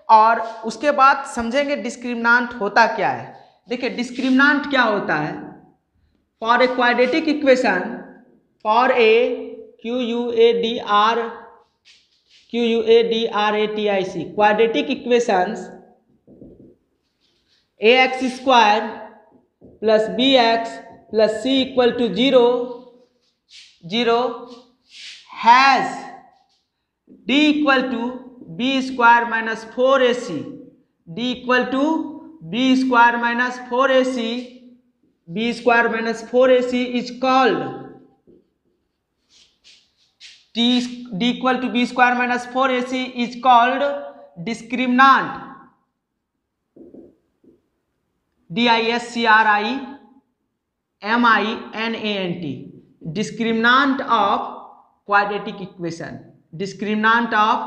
और उसके बाद समझेंगे डिस्क्रिमिनांट होता क्या है। देखिए डिस्क्रिमिनांट क्या होता है, for a quadratic equation, for a QUADRATIC quadratic equations ax square plus b x plus c equal to 0 has d equal to b square minus 4ac, d equal to b square minus 4ac, b square minus 4ac is called d equal to b square minus 4ac is called discriminant, DISCRIMINANT, discriminant of quadratic equation, discriminant of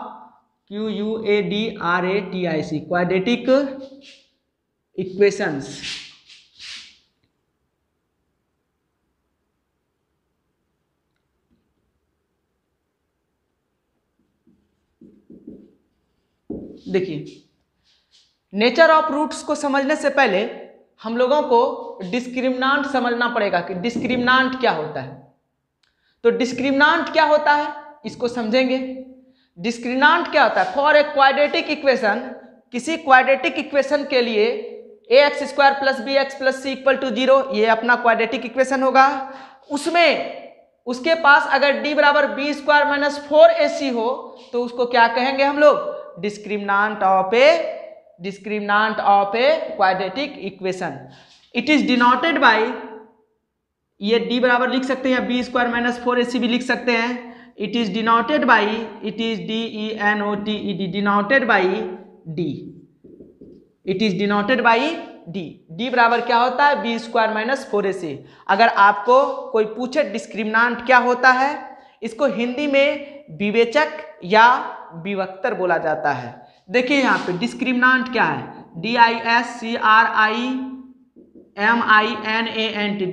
QUADRATIC quadratic equations. देखिए nature of roots को समझने से पहले हम लोगों को डिस्क्रिमिनांट समझना पड़ेगा कि डिस्क्रिमिनांट क्या होता है। तो डिस्क्रिमिनांट क्या होता है इसको समझेंगे। डिस्क्रिमिनांट क्या होता है, फॉर ए क्वाड्रेटिक इक्वेशन, किसी क्वाड्रेटिक इक्वेशन के लिए ax square plus b x plus c equal to 0, ये अपना क्वाड्रेटिक इक्वेशन होगा। उसमें उसके पास अगर d बराबर बी स्क्वायर माइनस 4ac हो तो उसको क्या कहेंगे हम लोग, discriminant of a quadratic equation. It is denoted by, ये d बराबर लिख सकते हैं, बी स्क्वायर माइनस 4ac भी लिख सकते हैं। It is denoted by, it is DENOTED, denoted by d, it is denoted by d। d बराबर क्या होता है, बी स्क्वायर माइनस 4ac। अगर आपको कोई पूछे डिस्क्रिमिनांट क्या होता है, इसको हिंदी में विवेचक या विवक्तर बोला जाता है। देखिए यहाँ पे डिस्क्रिमिनांट क्या है, DISCRIMINANT,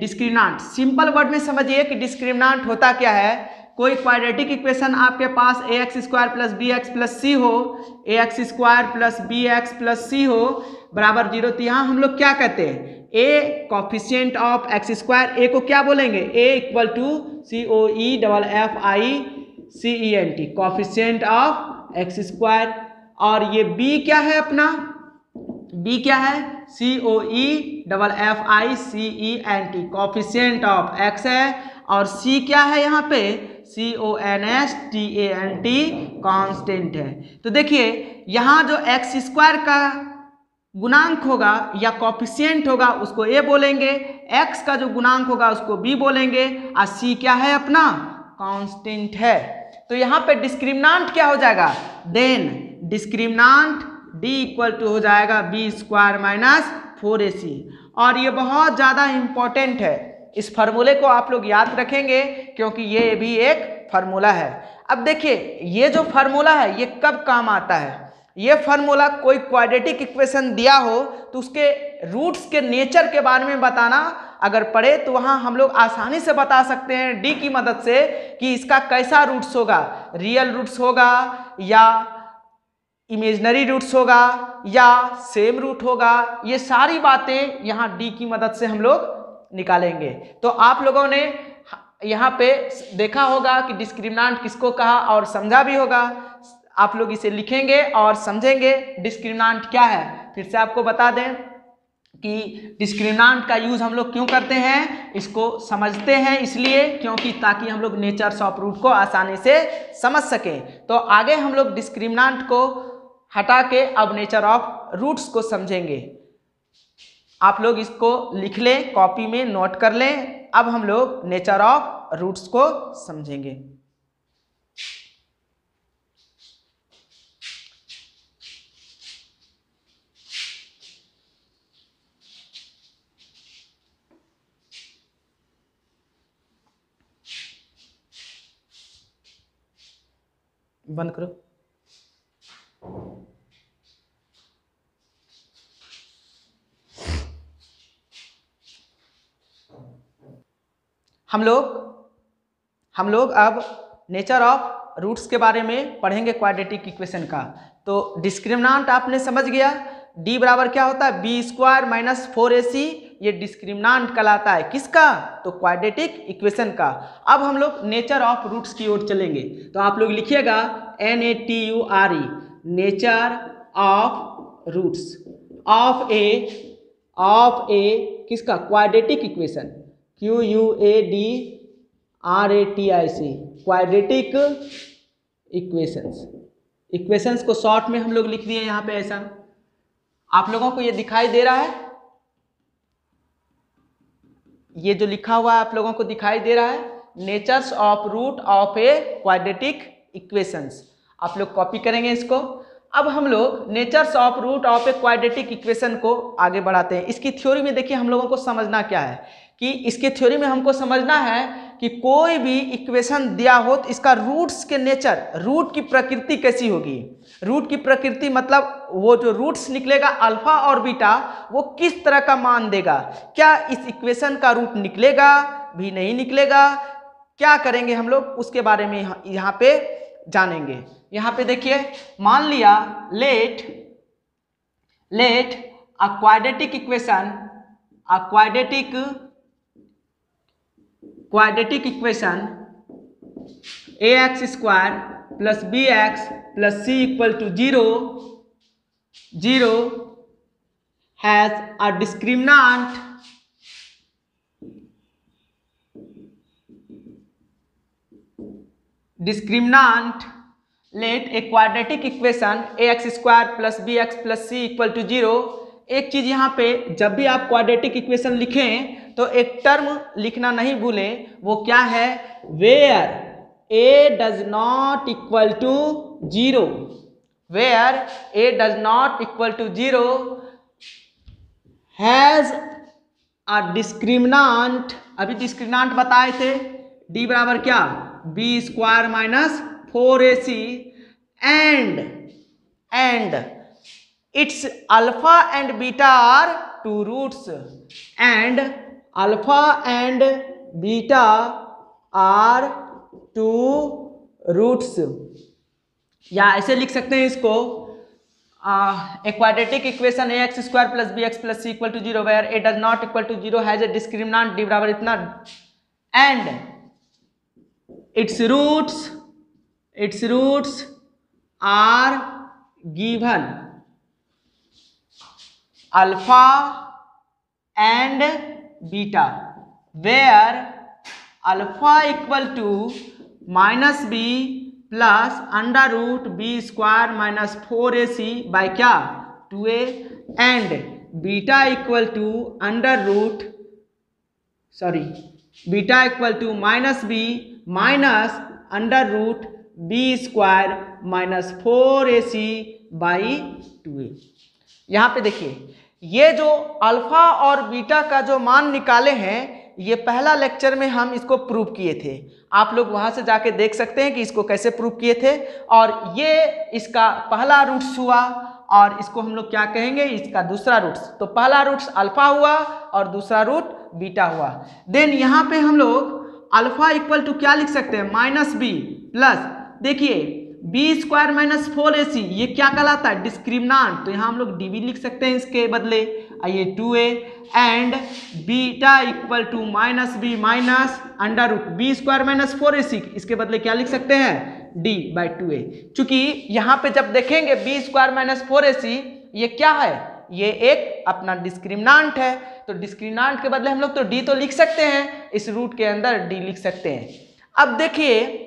डिस्क्रिमिनांट। सिंपल वर्ड में समझिए कि डिस्क्रिमिनांट होता क्या है। कोई क्वाड्रेटिक इक्वेशन आपके पास ax square plus b x plus c हो, ax square plus b x plus c हो बराबर 0, तो यहाँ हम लोग क्या कहते हैं, a coefficient of x square, a को क्या बोलेंगे, a equal to COEFFICENT, coefficient of x square. और ये b क्या है अपना, b क्या है, COEFFICENT, कॉफिशिएंट ऑफ x है। और c क्या है यहाँ पे, CONSTANT, कांस्टेंट है। तो देखिए यहाँ जो x स्क्वायर का गुणांक होगा या कॉफिशिएंट होगा उसको a बोलेंगे, x का जो गुणांक होगा उसको b बोलेंगे, और c क्या है अपना, कांस्टेंट है। तो यहाँ पे डिस्क्रिमिनांट क्या हो जाएगा, देन डिस्क्रिमिनांट d इक्वल टू हो जाएगा बी स्क्वायर माइनस 4ac। और ये बहुत ज़्यादा इम्पोर्टेंट है, इस फार्मूले को आप लोग याद रखेंगे क्योंकि ये भी एक फार्मूला है। अब देखिए ये जो फार्मूला है ये कब काम आता है, ये फार्मूला कोई क्वाड्रेटिक इक्वेशन दिया हो तो उसके रूट्स के नेचर के बारे में बताना अगर पढ़े तो वहाँ हम लोग आसानी से बता सकते हैं डी की मदद से कि इसका कैसा रूट्स होगा, रियल रूट्स होगा या इमेजिनरी रूट्स होगा या सेम रूट होगा। ये सारी बातें यहाँ डी की मदद से हम लोग निकालेंगे। तो आप लोगों ने यहाँ पे देखा होगा कि डिस्क्रिमिनेंट किसको कहा और समझा भी होगा। आप लोग इसे लिखेंगे और समझेंगे डिस्क्रिमिनेंट क्या है। फिर से आपको बता दें कि डिस्क्रिमिनेंट का यूज हम लोग क्यों करते हैं, इसको समझते हैं इसलिए क्योंकि ताकि हम लोग नेचर्स ऑफ रूट को आसानी से समझ सकें। तो आगे हम लोग डिस्क्रिमिनेंट को हटा के अब नेचर ऑफ रूट्स को समझेंगे। आप लोग इसको लिख लें, कॉपी में नोट कर लें। अब हम लोग नेचर ऑफ रूट्स को समझेंगे। बंद करो। हम लोग अब नेचर ऑफ रूट्स के बारे में पढ़ेंगे, क्वाड्रेटिक इक्वेशन का। तो डिस्क्रिमिनेंट आपने समझ गया, डी बराबर क्या होता है, बी स्क्वायर माइनस 4ac। ये डिस्क्रिमिनेंट कहलाता है किसका, तो क्वाड्रेटिक इक्वेशन का। अब हम लोग नेचर ऑफ रूट्स की ओर चलेंगे। तो आप लोग लिखिएगा NATURE, nature of roots of a किसका, quadratic equation, QUADRATIC, quadratic equations को शॉर्ट में हम लोग लिख दिए यहाँ पे। ऐसा आप लोगों को ये दिखाई दे रहा है, ये जो लिखा हुआ है आप लोगों को दिखाई दे रहा है, natures of root of a quadratic equations. आप लोग कॉपी करेंगे इसको। अब हम लोग natures of root of a quadratic equation को आगे बढ़ाते हैं। इसकी थ्योरी में देखिए हम लोगों को समझना क्या है कि इसके थ्योरी में हमको समझना है कि कोई भी इक्वेशन दिया हो तो इसका रूट्स के नेचर, रूट की प्रकृति कैसी होगी। रूट की प्रकृति मतलब वो जो रूट्स निकलेगा अल्फा और बीटा, वो किस तरह का मान देगा। क्या इस इक्वेशन का रूट निकलेगा भी, नहीं निकलेगा, क्या करेंगे हम लोग, उसके बारे में यहाँ पे जानेंगे। यहाँ पे देखिए, मान लिया let a quadratic equation, quadratic equation ax square plus bx plus c equal to 0 has a discriminant let a quadratic equation ax square plus bx plus c equal to 0। एक चीज यहाँ पे, जब भी आप क्वाड्रेटिक इक्वेशन लिखें तो एक टर्म लिखना नहीं भूलें, वो क्या है, where a does not equal to 0, where a does not equal to 0 has a discriminant. अभी डिस्क्रिमिनेंट बताए थे, d बराबर क्या, b square minus 4ac and its alpha and beta are two roots, and alpha and beta are two roots. या ऐसे लिख सकते हैं इसको, a quadratic equation ax square plus bx plus c equal to 0 where a does not equal to 0 has a discriminant d बराबर इतना, and its roots are given alpha and beta, where alpha equal to minus b plus under root b square minus 4ac by क्या, 2a, and beta equal to minus b minus under root b square minus 4ac by 2a। यहाँ पे देखिए, ये जो alpha और beta का जो मान निकाले हैं, ये पहला लेक्चर में हम इसको प्रूव किए थे। आप लोग वहाँ से जाके देख सकते हैं कि इसको कैसे प्रूव किए थे। और ये इसका पहला रूट्स हुआ और इसको हम लोग क्या कहेंगे, इसका दूसरा रूट्स। तो पहला रूट्स अल्फा हुआ और दूसरा रूट बीटा हुआ। देन यहाँ पे हम लोग अल्फा इक्वल टू क्या लिख सकते हैं, माइनस बी प्लस, देखिए बी स्क्वायर माइनस 4ac ये क्या कहलाता है, डिस्क्रिमिनांट, तो यहाँ हम लोग डी भी लिख सकते हैं इसके बदले, आइए 2a and beta equal to minus b minus under root b square minus 4ac, इसके बदले क्या लिख सकते हैं, d बाई 2a। चूंकि यहाँ पे जब देखेंगे बी स्क्वायर माइनस 4ac ये क्या है, ये एक अपना डिस्क्रिमिनांट है, तो डिस्क्रिमिनांट के बदले हम लोग तो d तो लिख सकते हैं, इस रूट के अंदर d लिख सकते हैं। अब देखिए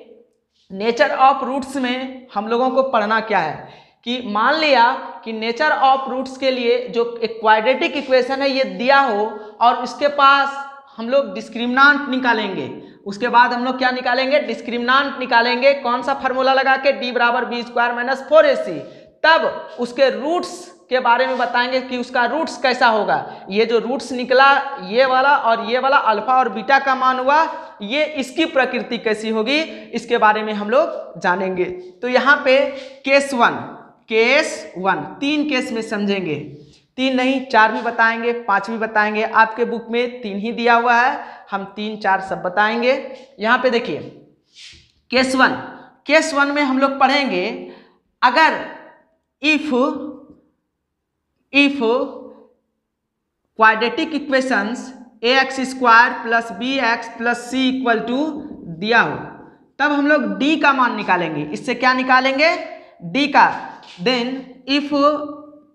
नेचर ऑफ रूट्स में हम लोगों को पढ़ना क्या है कि मान लिया कि नेचर ऑफ रूट्स के लिए जो एक क्वाड्रेटिक इक्वेशन है ये दिया हो और इसके पास हम लोग डिस्क्रिमिनांट निकालेंगे, उसके बाद हम लोग क्या निकालेंगे, डिस्क्रिमिनांट निकालेंगे, कौन सा फार्मूला लगा के, d बराबर बी स्क्वायर माइनस 4ac, तब उसके रूट्स के बारे में बताएंगे कि उसका रूट्स कैसा होगा। ये जो रूट्स निकला ये वाला और ये वाला अल्फा और बीटा का मान हुआ, ये इसकी प्रकृति कैसी होगी इसके बारे में हम लोग जानेंगे। तो यहाँ पे केस वन 3 केस में समझेंगे, 3 नहीं 4 भी बताएंगे, 5 भी बताएंगे, आपके बुक में 3 ही दिया हुआ है, हम 3 4 सब बताएंगे। यहाँ पे देखिए केस वन में हम लोग पढ़ेंगे अगर if quadratic equations ax square plus bx plus c equal to दिया हो, तब हम लोग d का मान निकालेंगे। इससे क्या निकालेंगे, d का। देन इफ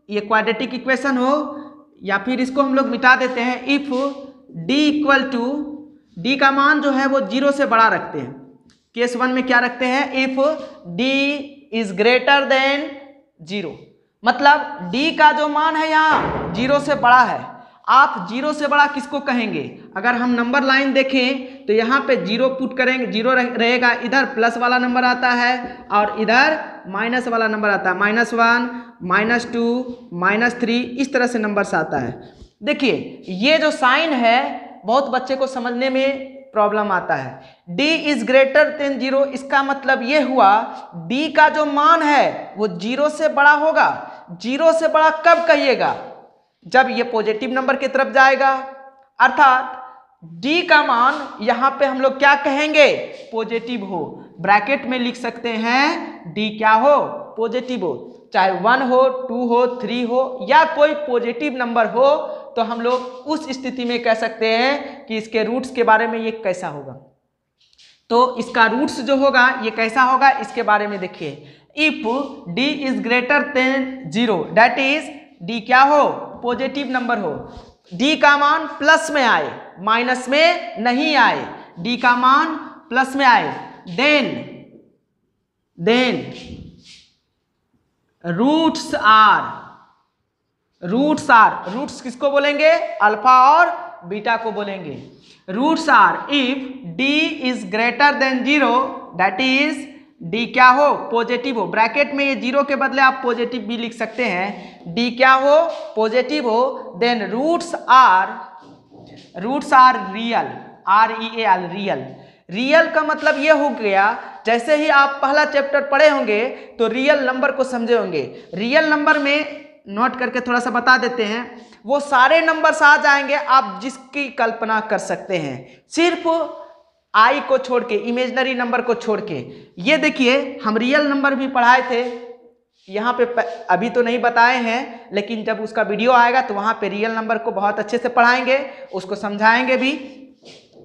ये क्वाड्रेटिक इक्वेशन हो, या फिर इसको हम लोग मिटा देते हैं, if d equal to, d का मान जो है वो 0 से बड़ा रखते हैं। केस 1 में क्या रखते हैं, if d is greater than 0, मतलब d का जो मान है यहाँ 0 से बड़ा है। आप 0 से बड़ा किसको कहेंगे, अगर हम नंबर लाइन देखें तो यहाँ पे 0 पुट करेंगे, 0 रहेगा, इधर प्लस वाला नंबर आता है और इधर माइनस वाला नंबर आता है, -1 -2 -3 इस तरह से नंबर्स आता है। देखिए ये जो साइन है बहुत बच्चे को समझने में प्रॉब्लम आता है। d इज ग्रेटर देन 0, इसका मतलब ये हुआ d का जो मान है वो 0 से बड़ा होगा। 0 से बड़ा कब कहिएगा, जब ये पॉजिटिव नंबर की तरफ जाएगा, अर्थात d का मान यहाँ पे हम लोग क्या कहेंगे, पॉजिटिव हो। ब्रैकेट में लिख सकते हैं d क्या हो, पॉजिटिव हो, चाहे 1 हो 2 हो 3 हो या कोई पॉजिटिव नंबर हो, तो हम लोग उस स्थिति में कह सकते हैं कि इसके रूट्स के बारे में ये कैसा होगा। तो इसका रूट्स जो होगा ये कैसा होगा, इसके बारे में देखिए। If d is greater than 0, that is d क्या हो, पॉजिटिव नंबर हो, d का मान प्लस में आए, माइनस में नहीं आए, d का मान प्लस में आए, देन रूट्स किसको बोलेंगे, अल्फा और बीटा को बोलेंगे। Roots are if d is greater than 0, that is d क्या हो, पॉजिटिव हो। ब्रैकेट में ये 0 के बदले आप पॉजिटिव भी लिख सकते हैं, d क्या हो, पॉजिटिव हो। Then roots are real, REAL, real का मतलब ये हो गया, जैसे ही आप पहला चैप्टर पढ़े होंगे तो रियल नंबर को समझे होंगे। रियल नंबर में नोट करके थोड़ा सा बता देते हैं, वो सारे नंबर्स आ जाएंगे आप जिसकी कल्पना कर सकते हैं, सिर्फ आई को छोड़ के, इमेजिनरी नंबर को छोड़ के। ये देखिए हम रियल नंबर भी पढ़ाए थे, यहाँ पे अभी तो नहीं बताए हैं, लेकिन जब उसका वीडियो आएगा तो वहाँ पे रियल नंबर को बहुत अच्छे से पढ़ाएंगे, उसको समझाएंगे भी।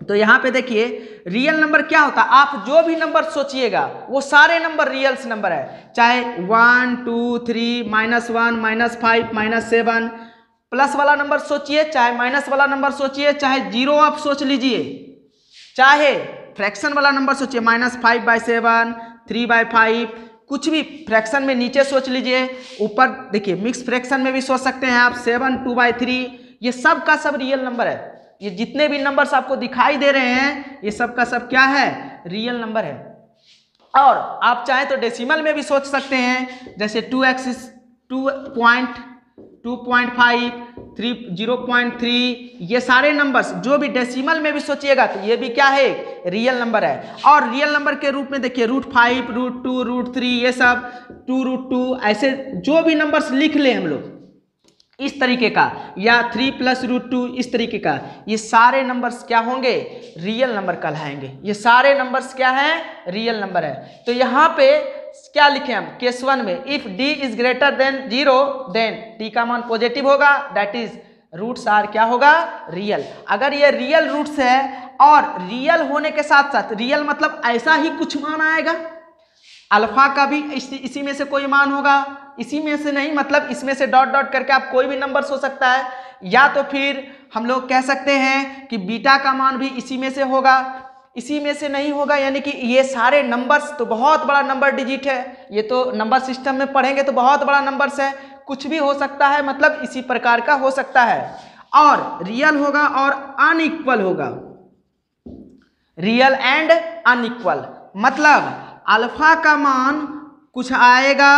तो यहाँ पे देखिए रियल नंबर क्या होता है, आप जो भी नंबर सोचिएगा वो सारे नंबर रियल्स नंबर है, चाहे 1 2 3 -1 -5 -7, प्लस वाला नंबर सोचिए, चाहे माइनस वाला नंबर सोचिए, चाहे 0 आप सोच लीजिए, चाहे फ्रैक्शन वाला नंबर सोचिए, -5/7 3/5, कुछ भी फ्रैक्शन में नीचे सोच लीजिए, ऊपर देखिए मिक्स फ्रैक्शन में भी सोच सकते हैं आप, 7 2/3, ये सब का सब रियल नंबर है। ये जितने भी नंबर्स आपको दिखाई दे रहे हैं ये सब का सब क्या है, रियल नंबर है। और आप चाहें तो डेसिमल में भी सोच सकते हैं, जैसे 2x 2.5 3 0.3, ये सारे नंबर्स जो भी डेसिमल में भी सोचिएगा तो ये भी क्या है, रियल नंबर है। और रियल नंबर के रूप में देखिए √5 √2 √3, ये सब 2 √2, ऐसे जो भी नंबर्स लिख ले हम लोग, इस तरीके का, या 3 + √2 इस तरीके का, ये सारे नंबर्स क्या होंगे, रियल नंबर कहलाएंगे। ये सारे नंबर्स क्या हैं, रियल नंबर है। तो यहाँ पे क्या लिखे हम केस 1 में, if d is greater than 0 then d का मान पॉजिटिव होगा, दैट इज रूट्स आर क्या होगा, रियल। अगर ये रियल रूट्स है और रियल होने के साथ साथ, रियल मतलब ऐसा ही कुछ मान आएगा, अल्फा का भी इसी में से कोई मान होगा, इसी में से नहीं मतलब इसमें से डॉट डॉट करके आप कोई भी नंबर हो सकता है, या तो फिर हम लोग कह सकते हैं कि बीटा का मान भी इसी में से होगा, इसी में से नहीं होगा, यानी कि ये सारे नंबर्स तो बहुत बड़ा नंबर डिजिट है, ये तो नंबर सिस्टम में पढ़ेंगे तो बहुत बड़ा नंबर्स है, कुछ भी हो सकता है, मतलब इसी प्रकार का हो सकता है, और रियल होगा और अनइक्वल होगा, रियल एंड अनइक्वल, मतलब अल्फा का मान कुछ आएगा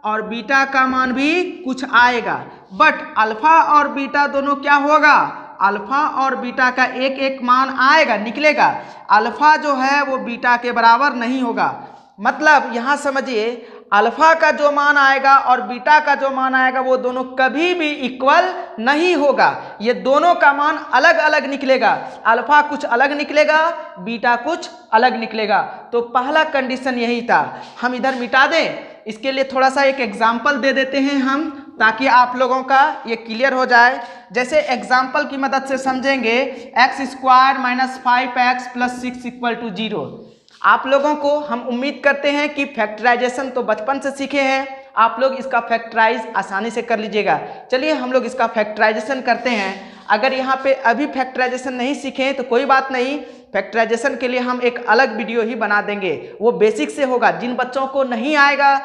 और बीटा का मान भी कुछ आएगा, बट अल्फा और बीटा दोनों क्या होगा, अल्फा और बीटा का एक एक मान आएगा, निकलेगा, अल्फा जो है वो बीटा के बराबर नहीं होगा। मतलब यहाँ समझिए, अल्फा का जो मान आएगा और बीटा का जो मान आएगा वो दोनों कभी भी इक्वल नहीं होगा, ये दोनों का मान अलग अलग निकलेगा, अल्फा कुछ अलग निकलेगा, बीटा कुछ अलग निकलेगा। तो पहला कंडीशन यही था। हम इधर मिटा दें, इसके लिए थोड़ा सा एक एग्जाम्पल दे देते हैं हम, ताकि आप लोगों का ये क्लियर हो जाए। जैसे एग्जाम्पल की मदद से समझेंगे, x² - 5x + 6 = 0। आप लोगों को हम उम्मीद करते हैं कि फैक्टराइजेशन तो बचपन से सीखे हैं, आप लोग इसका फैक्टराइज आसानी से कर लीजिएगा। चलिए हम लोग इसका फैक्टराइजेशन करते हैं। अगर यहाँ पे अभी फैक्टराइजेशन नहीं सीखे तो कोई बात नहीं, फैक्टराइजेशन के लिए हम एक अलग वीडियो ही बना देंगे, वो बेसिक से होगा। जिन बच्चों को नहीं आएगा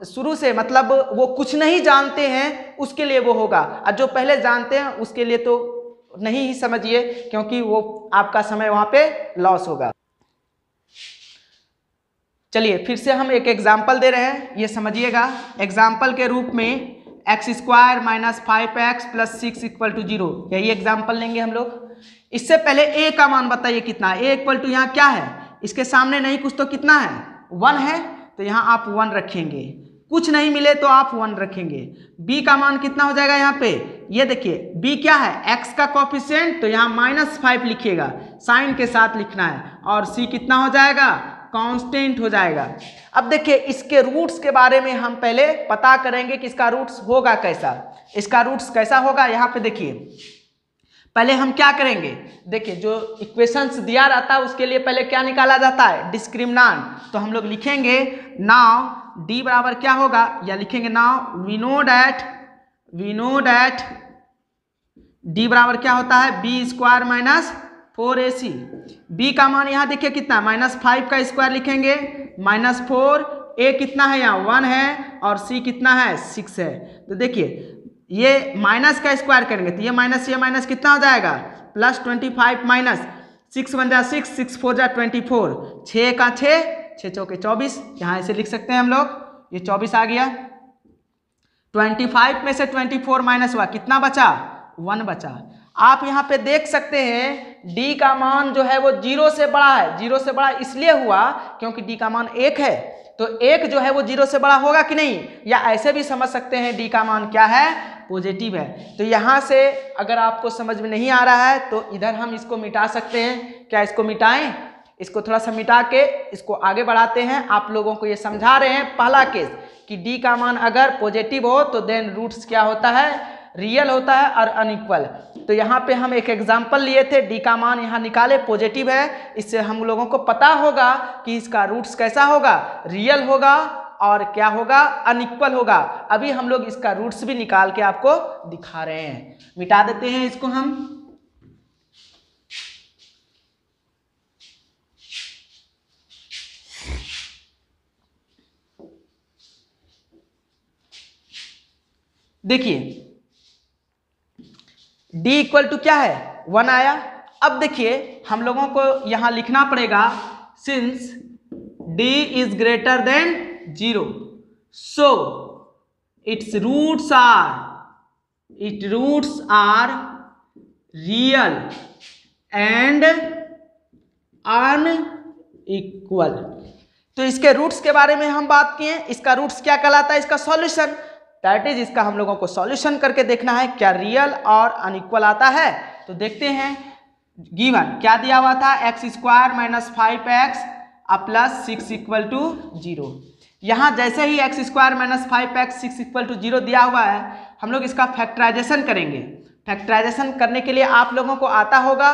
शुरू से, मतलब वो कुछ नहीं जानते हैं, उसके लिए वो होगा, और जो पहले जानते हैं उसके लिए तो नहीं ही समझिए, क्योंकि वो आपका समय वहाँ पे लॉस होगा। चलिए फिर से हम एक एग्जाम्पल दे रहे हैं, ये समझिएगा। एग्जाम्पल के रूप में x² - 5x + 6 = 0, यही एग्जाम्पल लेंगे हम लोग। इससे पहले a का मान बताइए कितना है, a = यहाँ क्या है, इसके सामने नहीं कुछ तो कितना है, 1 है, तो यहाँ आप 1 रखेंगे, कुछ नहीं मिले तो आप 1 रखेंगे। b का मान कितना हो जाएगा, यहाँ पे ये देखिए b क्या है, x का कोफिशिएंट, तो यहाँ -5 लिखिएगा, साइन के साथ लिखना है, और c कितना हो जाएगा, कांस्टेंट हो जाएगा। अब देखिए इसके रूट्स के बारे में हम पहले पता करेंगे कि इसका रूट्स होगा कैसा, इसका रूट्स कैसा होगा। यहाँ पे देखिए पहले हम क्या करेंगे, देखिए जो इक्वेशंस दिया रहता है उसके लिए पहले क्या निकाला जाता है, डिस्क्रिमिनांट। तो हम लोग लिखेंगे नाउ d बराबर क्या होगा, या लिखेंगे now we know that d बराबर क्या होता है, b² - 4ac। b का मान यहाँ देखिए कितना, -5 का स्क्वायर लिखेंगे, -4, a कितना है यहाँ 1 है, और c कितना है 6 है। तो देखिए ये माइनस का स्क्वायर करेंगे तो ये माइनस कितना हो जाएगा, +25 माइनस 6 × 1 = 6, 6 × 4 = 24, 6 का 6, 6 चौके 24, यहाँ ऐसे लिख सकते हैं हम लोग, ये 24 आ गया। 25 में से 24 माइनस हुआ, कितना बचा, 1 बचा। आप यहाँ पे देख सकते हैं d का मान जो है वो 0 से बड़ा है, 0 से बड़ा इसलिए हुआ क्योंकि d का मान 1 है, तो 1 जो है वो 0 से बड़ा होगा कि नहीं, या ऐसे भी समझ सकते हैं d का मान क्या है, पॉजिटिव है। तो यहाँ से अगर आपको समझ में नहीं आ रहा है तो इधर हम इसको मिटा सकते हैं। क्या इसको मिटाएं, इसको थोड़ा सा मिटा के इसको आगे बढ़ाते हैं। आप लोगों को ये समझा रहे हैं पहला केस कि d का मान अगर पॉजिटिव हो तो देन रूट्स क्या होता है, रियल होता है और अनइक्वल। तो यहाँ पे हम एक एग्जाम्पल लिए थे, d का मान यहाँ निकाले पॉजिटिव है, इससे हम लोगों को पता होगा कि इसका रूट्स कैसा होगा, रियल होगा और क्या होगा, अनइक्वल होगा। अभी हम लोग इसका रूट्स भी निकाल के आपको दिखा रहे हैं। मिटा देते हैं इसको हम। देखिए d = क्या है, 1 आया। अब देखिए हम लोगों को यहाँ लिखना पड़ेगा, since d is greater than 0 so its roots are real and unequal. तो इसके रूट्स के बारे में हम बात किए, इसका रूट्स क्या कहलाता है, इसका सॉल्यूशन। दैट इज इसका हम लोगों को सॉल्यूशन करके देखना है क्या रियल और अनइक्वल आता है। तो देखते हैं, गिवन क्या दिया हुआ था, एक्स स्क्वायर माइनस 5x प्लस 6 इक्वल टू 0। यहाँ जैसे ही x square minus 5x 6 equal to 0 दिया हुआ है, हम लोग इसका फैक्टराइजेशन करेंगे। फैक्टराइजेशन करने के लिए आप लोगों को आता होगा,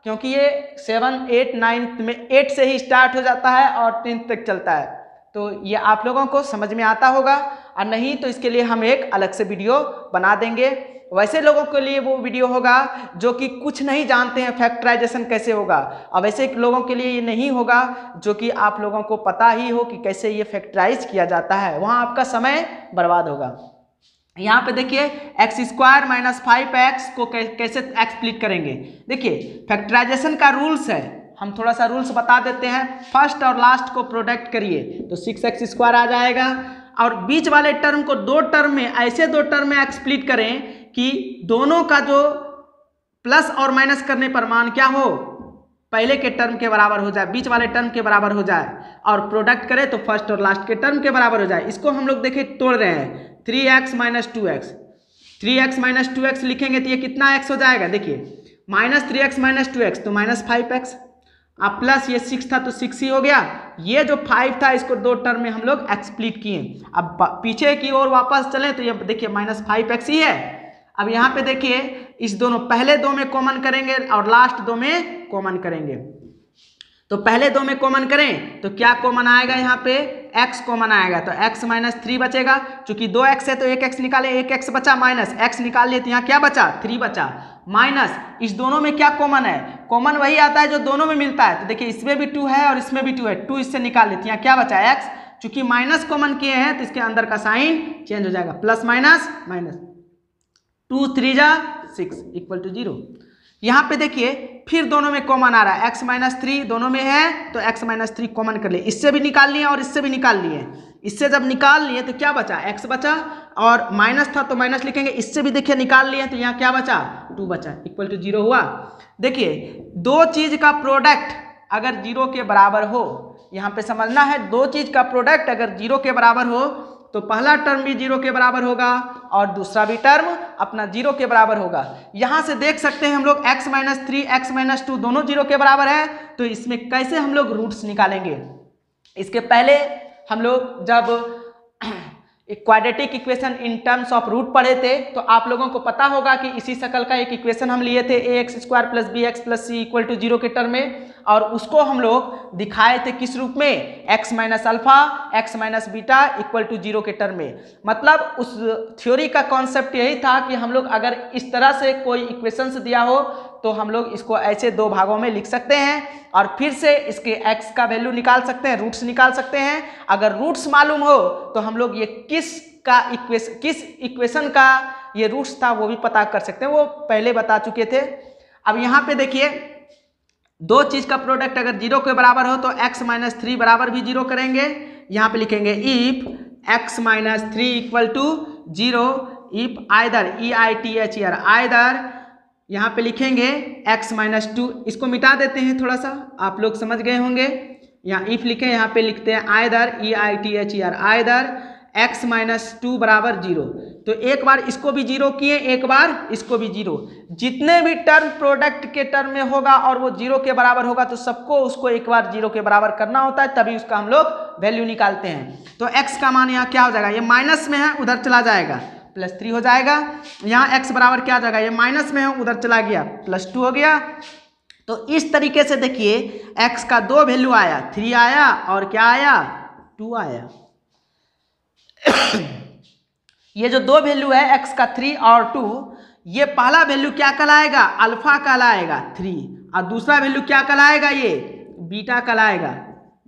क्योंकि ये 7, 8, 9 में 8 से ही स्टार्ट हो जाता है और 10 तक चलता है, तो ये आप लोगों को समझ में आता होगा। और नहीं तो इसके लिए हम एक अलग से वीडियो बना देंगे। वैसे लोगों के लिए वो वीडियो होगा जो कि कुछ नहीं जानते हैं फैक्टराइजेशन कैसे होगा, और वैसे लोगों के लिए ये नहीं होगा जो कि आप लोगों को पता ही हो कि कैसे ये फैक्टराइज किया जाता है, वहाँ आपका समय बर्बाद होगा। यहाँ पे देखिए एक्स स्क्वायर माइनस 5x को कैसे एक्सप्लिट करेंगे। देखिए फैक्टराइजेशन का रूल्स है, हम थोड़ा सा रूल्स बता देते हैं। फर्स्ट और लास्ट को प्रोडक्ट करिए तो 6x स्क्वायर आ जाएगा, और बीच वाले टर्म को दो टर्म में, ऐसे दो टर्म में एक्सप्लिट करें कि दोनों का जो प्लस और माइनस करने पर मान क्या हो, पहले के टर्म के बराबर हो जाए, बीच वाले टर्म के बराबर हो जाए, और प्रोडक्ट करें तो फर्स्ट और लास्ट के टर्म के बराबर हो जाए। इसको हम लोग देखिए तोड़ रहे हैं, 3x minus 2x, 3x minus 2x लिखेंगे तो ये कितना x हो जाएगा, देखिए माइनस 3x माइनस 2x तो माइनस 5x, अब प्लस ये 6 था तो 6 ही हो गया। ये जो 5 था इसको दो टर्म में हम लोग एक्सप्लिट किए। अब पीछे की ओर वापस चलें तो ये देखिए माइनस 5x ही है। अब यहाँ पे देखिए इस दोनों पहले दो में कॉमन करेंगे और लास्ट दो में कॉमन करेंगे। तो पहले दो में कॉमन करें तो क्या कॉमन आएगा, यहाँ पे x कॉमन आएगा, तो x माइनस 3 बचेगा। चूंकि 2x है तो 1x निकाले, 1x बचा, माइनस x निकाल लिए तो यहाँ क्या बचा, 3 बचा, माइनस इस दोनों में क्या कॉमन है, कॉमन वही आता है जो दोनों में मिलता है। तो देखिए इसमें भी 2 है और इसमें भी 2 है, 2 इससे निकाल लेते यहाँ क्या बचा x, चूंकि माइनस कॉमन किए हैं तो इसके अंदर का साइन चेंज हो जाएगा, प्लस माइनस माइनस, 2 3 जा 6 इक्वल टू 0। यहाँ पे देखिए फिर दोनों में कॉमन आ रहा है, x माइनस 3 दोनों में है तो x माइनस 3 कॉमन कर लिए, इससे भी निकाल लिए और इससे भी निकाल लिए। इससे जब निकाल लिए तो क्या बचा, x बचा, और माइनस था तो माइनस लिखेंगे, इससे भी देखिए निकाल लिए तो यहाँ क्या बचा, 2 बचा, इक्वल टू 0 हुआ। देखिए दो चीज का प्रोडक्ट अगर 0 के बराबर हो, यहाँ पे समझना है, दो चीज का प्रोडक्ट अगर 0 के बराबर हो तो पहला टर्म भी 0 के बराबर होगा और दूसरा भी टर्म अपना 0 के बराबर होगा। यहाँ से देख सकते हैं हम लोग x माइनस 3 x माइनस 2 दोनों 0 के बराबर है, तो इसमें कैसे हम लोग रूट्स निकालेंगे। इसके पहले हम लोग जब quadratic equation in terms of root पढ़े थे तो आप लोगों को पता होगा कि इसी शक्ल का एक इक्वेशन हम लिए थे, ax square plus bx plus c equal to 0 के टर्म में, और उसको हम लोग दिखाए थे किस रूप में, x minus alpha x minus beta equal to 0 के टर्म में। मतलब उस थ्योरी का कॉन्सेप्ट यही था कि हम लोग अगर इस तरह से कोई इक्वेशंस दिया हो तो हम लोग इसको ऐसे दो भागों में लिख सकते हैं और फिर से इसके x का वैल्यू निकाल सकते हैं, रूट्स निकाल सकते हैं। अगर रूट्स मालूम हो तो हम लोग ये किस इक्वेशन का ये रूट्स था वो भी पता कर सकते हैं, वो पहले बता चुके थे। अब यहाँ पे देखिए दो चीज का प्रोडक्ट अगर 0 के बराबर हो तो x माइनस 3 बराबर भी 0 करेंगे। यहाँ पे लिखेंगे if x minus 3 equal to 0 if either EITHER either, यहाँ पे लिखेंगे x माइनस 2, इसको मिटा देते हैं थोड़ा सा, आप लोग समझ गए होंगे। यहाँ इफ लिखे, यहाँ पे लिखते हैं either EITHER either x minus 2 बराबर 0। तो एक बार इसको भी 0 किए, एक बार इसको भी 0, जितने भी टर्म प्रोडक्ट के टर्म में होगा और वो 0 के बराबर होगा तो सबको उसको एक बार 0 के बराबर करना होता है, तभी उसका हम लोग वैल्यू निकालते हैं। तो x का मान यहाँ क्या हो जाएगा, ये माइनस में है उधर चला जाएगा, प्लस 3 हो जाएगा। यहाँ x बराबर क्या आ जाएगा, ये माइनस में है उधर चला गया, प्लस 2 हो गया। तो इस तरीके से देखिए x का दो वैल्यू आया, 3 आया और क्या आया, 2 आया। ये जो दो वैल्यू है x का 3 और 2, ये पहला वैल्यू क्या कहलाएगा, अल्फा कहलाएगा 3, और दूसरा वैल्यू क्या कहलाएगा, ये बीटा कहलाएगा।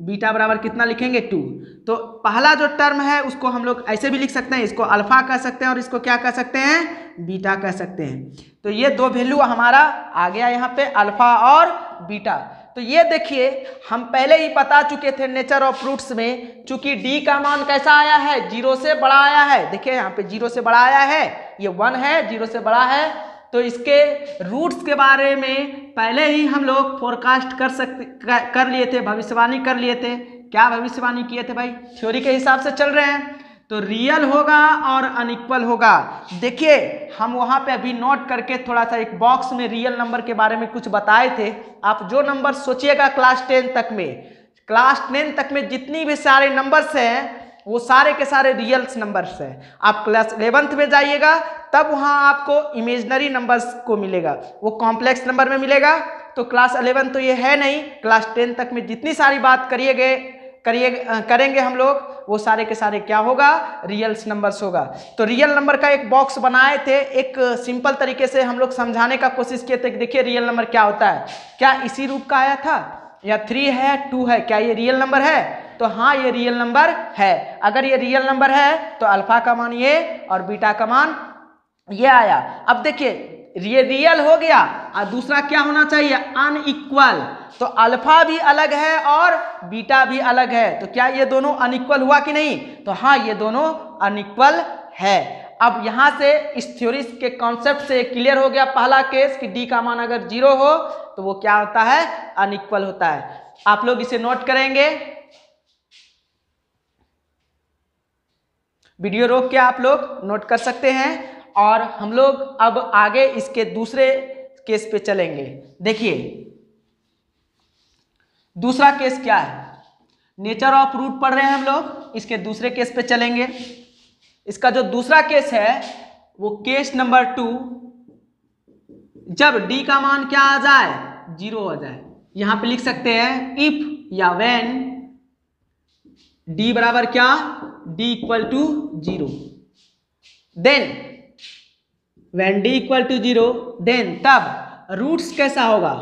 बीटा बराबर कितना लिखेंगे, 2। तो पहला जो टर्म है उसको हम लोग ऐसे भी लिख सकते हैं, इसको अल्फा कह सकते हैं और इसको क्या कह सकते हैं, बीटा कह सकते हैं। तो ये दो वैल्यू हमारा आ गया यहाँ पे, अल्फा और बीटा। तो ये देखिए हम पहले ही बता चुके थे नेचर ऑफ रूट्स में, चूंकि d का मान कैसा आया है, 0 से बड़ा आया है। देखिए यहाँ पे 0 से बड़ा आया है, ये 1 है, 0 से बड़ा है, तो इसके रूट्स के बारे में पहले ही हम लोग फोरकास्ट कर लिए थे, भविष्यवाणी कर लिए थे। क्या भविष्यवाणी किए थे भाई, थ्योरी के हिसाब से चल रहे हैं। तो रियल होगा और अनइक्वल होगा। देखिए हम वहाँ पे अभी नोट करके थोड़ा सा एक बॉक्स में रियल नंबर के बारे में कुछ बताए थे। आप जो नंबर सोचिएगा क्लास 10 तक में जितनी भी सारे नंबर्स हैं वो सारे के सारे रियल्स नंबर्स हैं। आप क्लास 11th में जाइएगा तब वहाँ आपको इमेजनरी नंबर्स को मिलेगा, वो कॉम्प्लेक्स नंबर में मिलेगा। तो क्लास 11 तो ये है नहीं, क्लास 10 तक में जितनी सारी बात करेंगे हम लोग वो सारे के सारे क्या होगा, रियल्स नंबर्स होगा। तो रियल नंबर का एक बॉक्स बनाए थे, एक सिंपल तरीके से हम लोग समझाने का कोशिश किए थे कि देखिए रियल नंबर क्या होता है। क्या इसी रूप का आया था या 3 है 2 है, क्या ये रियल नंबर है? तो हाँ ये रियल नंबर है। अगर ये रियल नंबर है तो अल्फा का मान ये और बीटा का मान ये आया। अब देखिए ये रियल हो गया और दूसरा क्या होना चाहिए, अनइक्वल। तो अल्फा भी अलग है और बीटा भी अलग है, तो क्या ये दोनों अनइक्वल हुआ कि नहीं? तो हाँ ये दोनों अनइक्वल है। अब यहाँ से इस थ्योरी के कॉन्सेप्ट से क्लियर हो गया पहला केस कि डी का मान अगर 0 हो तो वो क्या होता है, अनइक्वल होता है। आप लोग इसे नोट करेंगे, वीडियो रोक के आप लोग नोट कर सकते हैं। और हम लोग अब आगे इसके दूसरे केस पे चलेंगे। देखिए दूसरा केस क्या है, नेचर ऑफ रूट पढ़ रहे हैं हम लोग, इसके दूसरे केस पे चलेंगे। इसका जो दूसरा केस है वो केस नंबर 2, जब d का मान क्या आ जाए, 0 आ जाए। यहां पे लिख सकते हैं इफ या व्हेन d बराबर क्या, d equal to 0, then when d equal to 0 then तब रूट्स कैसा होगा,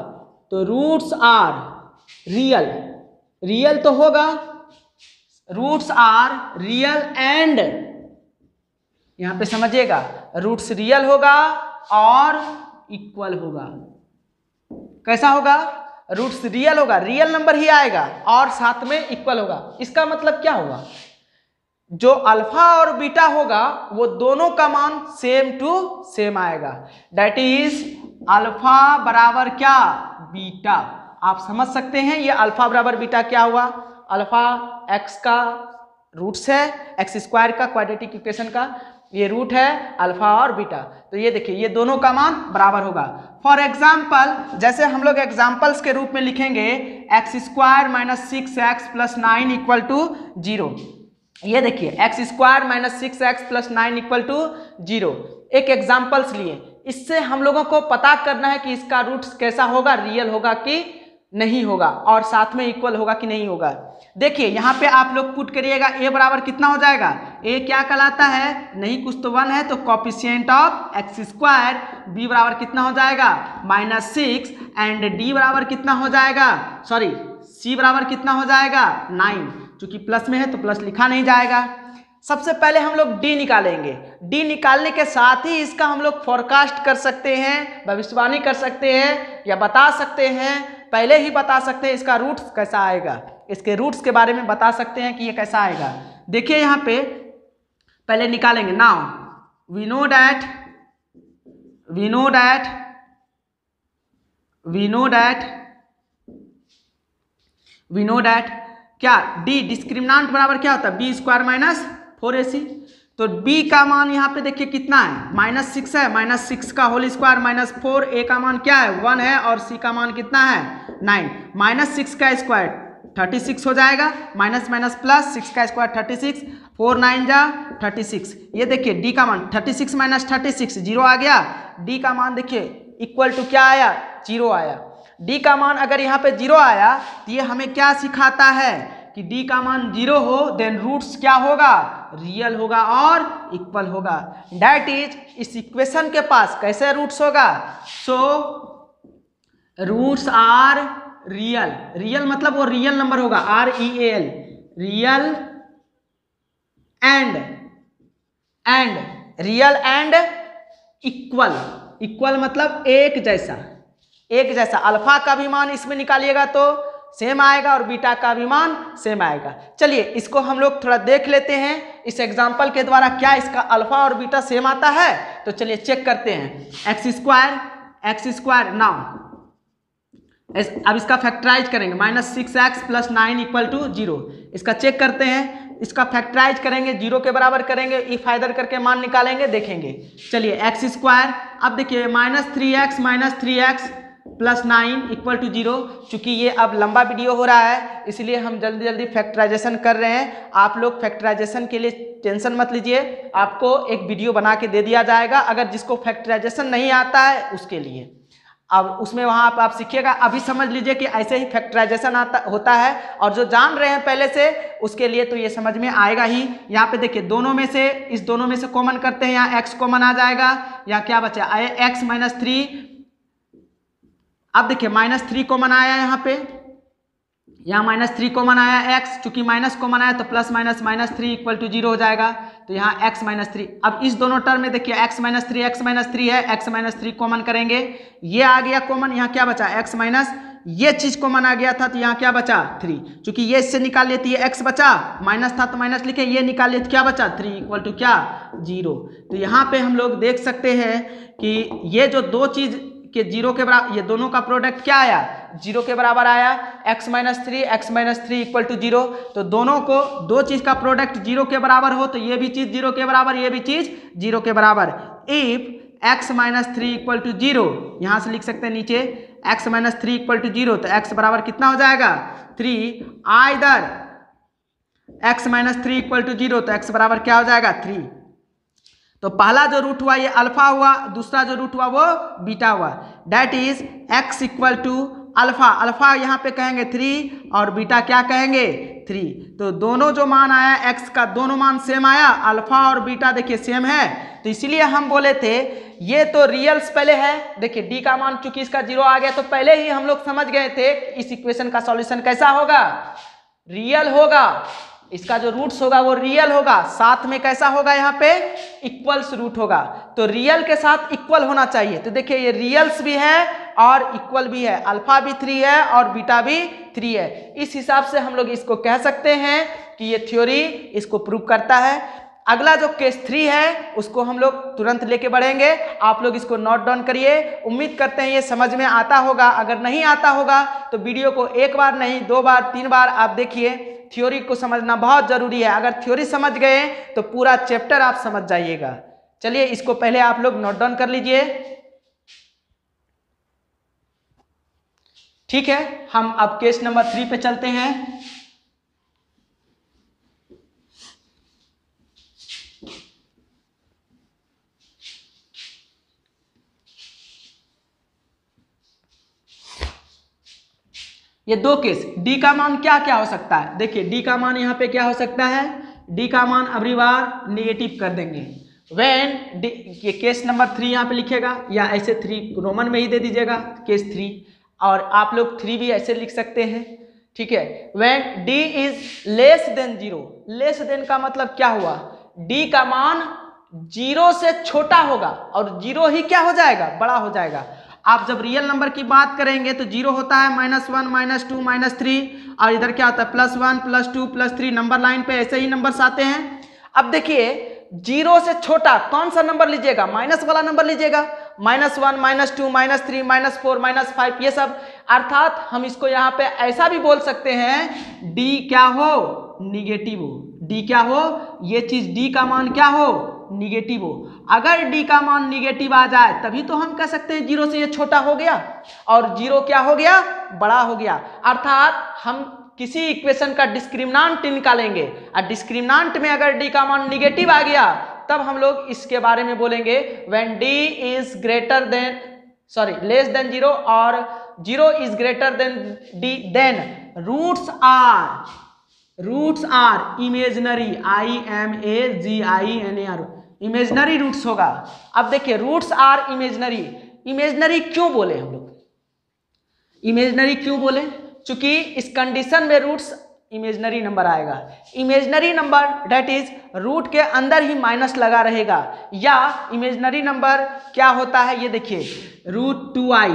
तो रूट्स आर रियल, रियल तो होगा, रूट्स आर रियल एंड, यहां पे समझिएगा रूट्स रियल होगा और इक्वल होगा। कैसा होगा, रूट्स रियल होगा, रियल नंबर ही आएगा और साथ में इक्वल होगा। इसका मतलब क्या होगा, जो अल्फा और बीटा होगा वो दोनों का मान सेम टू सेम आएगा। दैट इज अल्फा बराबर क्या, बीटा। आप समझ सकते हैं ये अल्फा बराबर बीटा क्या हुआ, अल्फा एक्स का रूट्स है, एक्स स्क्वायर का क्वाड्रेटिक इक्वेशन का ये रूट है अल्फा और बीटा। तो ये देखिए ये दोनों का मान बराबर होगा। फॉर एग्जाम्पल जैसे हम लोग एग्जाम्पल्स के रूप में लिखेंगे x square minus 6x plus 9 equal to 0। ये देखिए x square minus 6x plus 9 equal to 0, एक एग्जाम्पल्स लिए। इससे हम लोगों को पता करना है कि इसका रूट्स कैसा होगा, रियल होगा कि नहीं होगा और साथ में इक्वल होगा कि नहीं होगा। देखिए यहाँ पे आप लोग पुट करिएगा a बराबर कितना हो जाएगा, a क्या कहलाता है, नहीं कुछ तो 1 है तो coefficient of x square, b बराबर कितना हो जाएगा -6 एंड d बराबर कितना हो जाएगा, सॉरी c बराबर कितना हो जाएगा 9, चूंकि प्लस में है तो प्लस लिखा नहीं जाएगा। सबसे पहले हम लोग d निकालेंगे, d निकालने के साथ ही इसका हम लोग फोरकास्ट कर सकते हैं, भविष्यवाणी कर सकते हैं या बता सकते हैं, पहले ही बता सकते हैं इसका रूट्स कैसा आएगा, इसके रूट्स के बारे में बता सकते हैं कि ये कैसा आएगा। देखिए यहाँ पे पहले निकालेंगे। नाउ वी नो दैट क्या d डिस्क्रिमिनेंट बराबर क्या होता है, b स्क्वायर माइनस 4ac। तो b का मान यहाँ पे देखिए कितना है, -6 है, -6 का होल स्क्वायर माइनस 4, a का मान क्या है 1 है और c का मान कितना है 9, -6 का स्क्वायर 36 हो जाएगा, माइनस माइनस प्लस 6 का स्क्वायर 36, 4 9 जा 36। ये देखिए d का मान 36 माइनस 36 0 आ गया, d का मान देखिए इक्वल टू क्या आया 0 आया। d का मान अगर यहाँ पे 0 आया तो ये हमें क्या सिखाता है कि d का मान 0 हो देन रूट्स क्या होगा, रियल होगा और इक्वल होगा। दैट इज इस इक्वेशन के पास कैसे रूट्स होगा, so roots are real, real मतलब वो रियल नंबर होगा REAL, real and equal, equal मतलब एक जैसा। अल्फा का भी मान इसमें निकालिएगा तो सेम आएगा और बीटा का भी मान सेम आएगा। चलिए इसको हम लोग थोड़ा देख लेते हैं इस एग्जांपल के द्वारा, क्या इसका अल्फा और बीटा सेम आता है। तो चलिए चेक करते हैं। एक्स स्क्वायर नाउ अब इसका फैक्टराइज करेंगे, -6x प्लस 9 इक्वल टू 0। इसका चेक करते हैं, इसका फैक्टराइज करेंगे, 0 के बराबर करेंगे, इफ आइदर करके मान निकालेंगे, देखेंगे। चलिए एक्स स्क्वायर, अब देखिए -3x प्लस 9 इक्वल टू 0। चूंकि ये अब लंबा वीडियो हो रहा है इसलिए हम जल्दी जल्दी फैक्टराइजेशन कर रहे हैं। आप लोग फैक्टराइजेशन के लिए टेंशन मत लीजिए, आपको एक वीडियो बना के दे दिया जाएगा अगर जिसको फैक्टराइजेशन नहीं आता है उसके लिए। अब उसमें वहाँ आप सीखिएगा। अभी समझ लीजिए कि ऐसे ही फैक्टराइजेशन होता है, और जो जान रहे हैं पहले से उसके लिए तो ये समझ में आएगा ही। यहाँ पे देखिए दोनों में से, इस दोनों में से कॉमन करते हैं, यहाँ x कॉमन आ जाएगा, यहाँ क्या बचा x -3। अब देखिए -3 कॉमन आया यहाँ पे, यहाँ -3 कॉमन आया x, चूंकि माइनस कॉमन आया तो प्लस माइनस -3 इक्वल टू 0 हो जाएगा। तो यहाँ x -3, अब इस दोनों टर्म में देखिए x -3 है, x -3 कॉमन करेंगे, ये आ गया कॉमन, यहाँ क्या बचा x माइनस, ये चीज कॉमन आ गया था तो यहाँ क्या बचा 3, चूंकि ये इससे निकाल लेती है x बचा, माइनस था तो माइनस लिखे, ये निकाल लेते क्या बचा 3 इक्वल टू क्या 0। तो यहाँ पे हम लोग देख सकते हैं कि ये जो दो चीज के 0 के बराबर, ये दोनों का प्रोडक्ट क्या आया 0 के बराबर आया, x -3 इक्वल टू 0। तो दोनों को, दो चीज का प्रोडक्ट 0 के बराबर हो तो ये भी चीज 0 के बराबर, ये भी चीज 0 के बराबर। इफ x -3 इक्वल टू 0, यहां से लिख सकते हैं नीचे x -3 इक्वल टू 0, तो x बराबर कितना हो जाएगा 3। आइदर x -3 इक्वल टू 0, तो x बराबर क्या हो जाएगा 3। तो पहला जो रूट हुआ ये अल्फा हुआ, दूसरा जो रूट हुआ वो बीटा हुआ। That is x equal to alpha, alpha यहाँ पे कहेंगे 3 और बीटा क्या कहेंगे 3। तो दोनों जो मान आया x का, दोनों मान सेम आया, अल्फा और बीटा देखिए सेम है, तो इसीलिए हम बोले थे ये तो रियल्स पहले है। देखिए d का मान चूंकि इसका 0 आ गया तो पहले ही हम लोग समझ गए थे इस इक्वेशन का सॉल्यूशन कैसा होगा, रियल होगा, इसका जो रूट्स होगा वो रियल होगा, साथ में कैसा होगा यहाँ पे इक्वल्स रूट होगा। तो रियल के साथ इक्वल होना चाहिए। तो देखिए ये रियल्स भी है और इक्वल भी है, अल्फा भी 3 है और बीटा भी 3 है। इस हिसाब से हम लोग इसको कह सकते हैं कि ये थ्योरी इसको प्रूव करता है। अगला जो केस 3 है उसको हम लोग तुरंत लेके बढ़ेंगे, आप लोग इसको नोट डाउन करिए। उम्मीद करते हैं ये समझ में आता होगा, अगर नहीं आता होगा तो वीडियो को एक बार नहीं 2 बार 3 बार आप देखिए। थ्योरी को समझना बहुत जरूरी है, अगर थ्योरी समझ गए तो पूरा चैप्टर आप समझ जाइएगा। चलिए इसको पहले आप लोग नोट डाउन कर लीजिए, ठीक है। हम अब केस नंबर 3 पे चलते हैं। ये दो केस, d का मान क्या क्या हो सकता है, देखिए d का मान यहाँ पे क्या हो सकता है, d का मान अगली बार नेगेटिव कर देंगे। व्हेन ये केस नंबर 3 यहाँ पे लिखेगा, या ऐसे 3 रोमन में ही दे दीजिएगा केस 3, और आप लोग 3 भी ऐसे लिख सकते हैं, ठीक है। When d is less than 0, less than का मतलब क्या हुआ, d का मान 0 से छोटा होगा और 0 ही क्या हो जाएगा बड़ा हो जाएगा। आप जब रियल नंबर की बात करेंगे तो 0 होता है -1 -2 -3, और इधर क्या होता है +1 +2 +3, नंबर लाइन पे ऐसे ही नंबर्स आते हैं। अब देखिए 0 से छोटा कौन सा नंबर लीजिएगा, माइनस वाला नंबर लीजिएगा, -1 -2 -3 -4 -5 ये सब। अर्थात हम इसको यहाँ पे ऐसा भी बोल सकते हैं d क्या हो निगेटिव हो, d क्या हो, ये चीज d का मान क्या हो निगेटिव हो। अगर d का मान निगेटिव आ जाए तभी तो हम कह सकते हैं 0 से ये छोटा हो गया और 0 क्या हो गया बड़ा हो गया। अर्थात हम किसी इक्वेशन का डिस्क्रिमिनांट निकालेंगे और डिस्क्रिमिनांट में अगर d का मान निगेटिव आ गया तब हम लोग इसके बारे में बोलेंगे when d is greater than less than 0 और 0 is greater than d, then roots are imaginary, IMAGINER, imaginary roots होगा। अब देखिए रूट्स आर इमेजिनरी, इमेजिनरी क्यों बोले हम लोग, इमेजिनरी क्यों बोले, चूंकि इस कंडीशन में रूट्स इमेजिनरी नंबर आएगा। Imaginary number that is root के अंदर ही माइनस लगा रहेगा, या इमेजिनरी नंबर क्या होता है ये देखिए √2i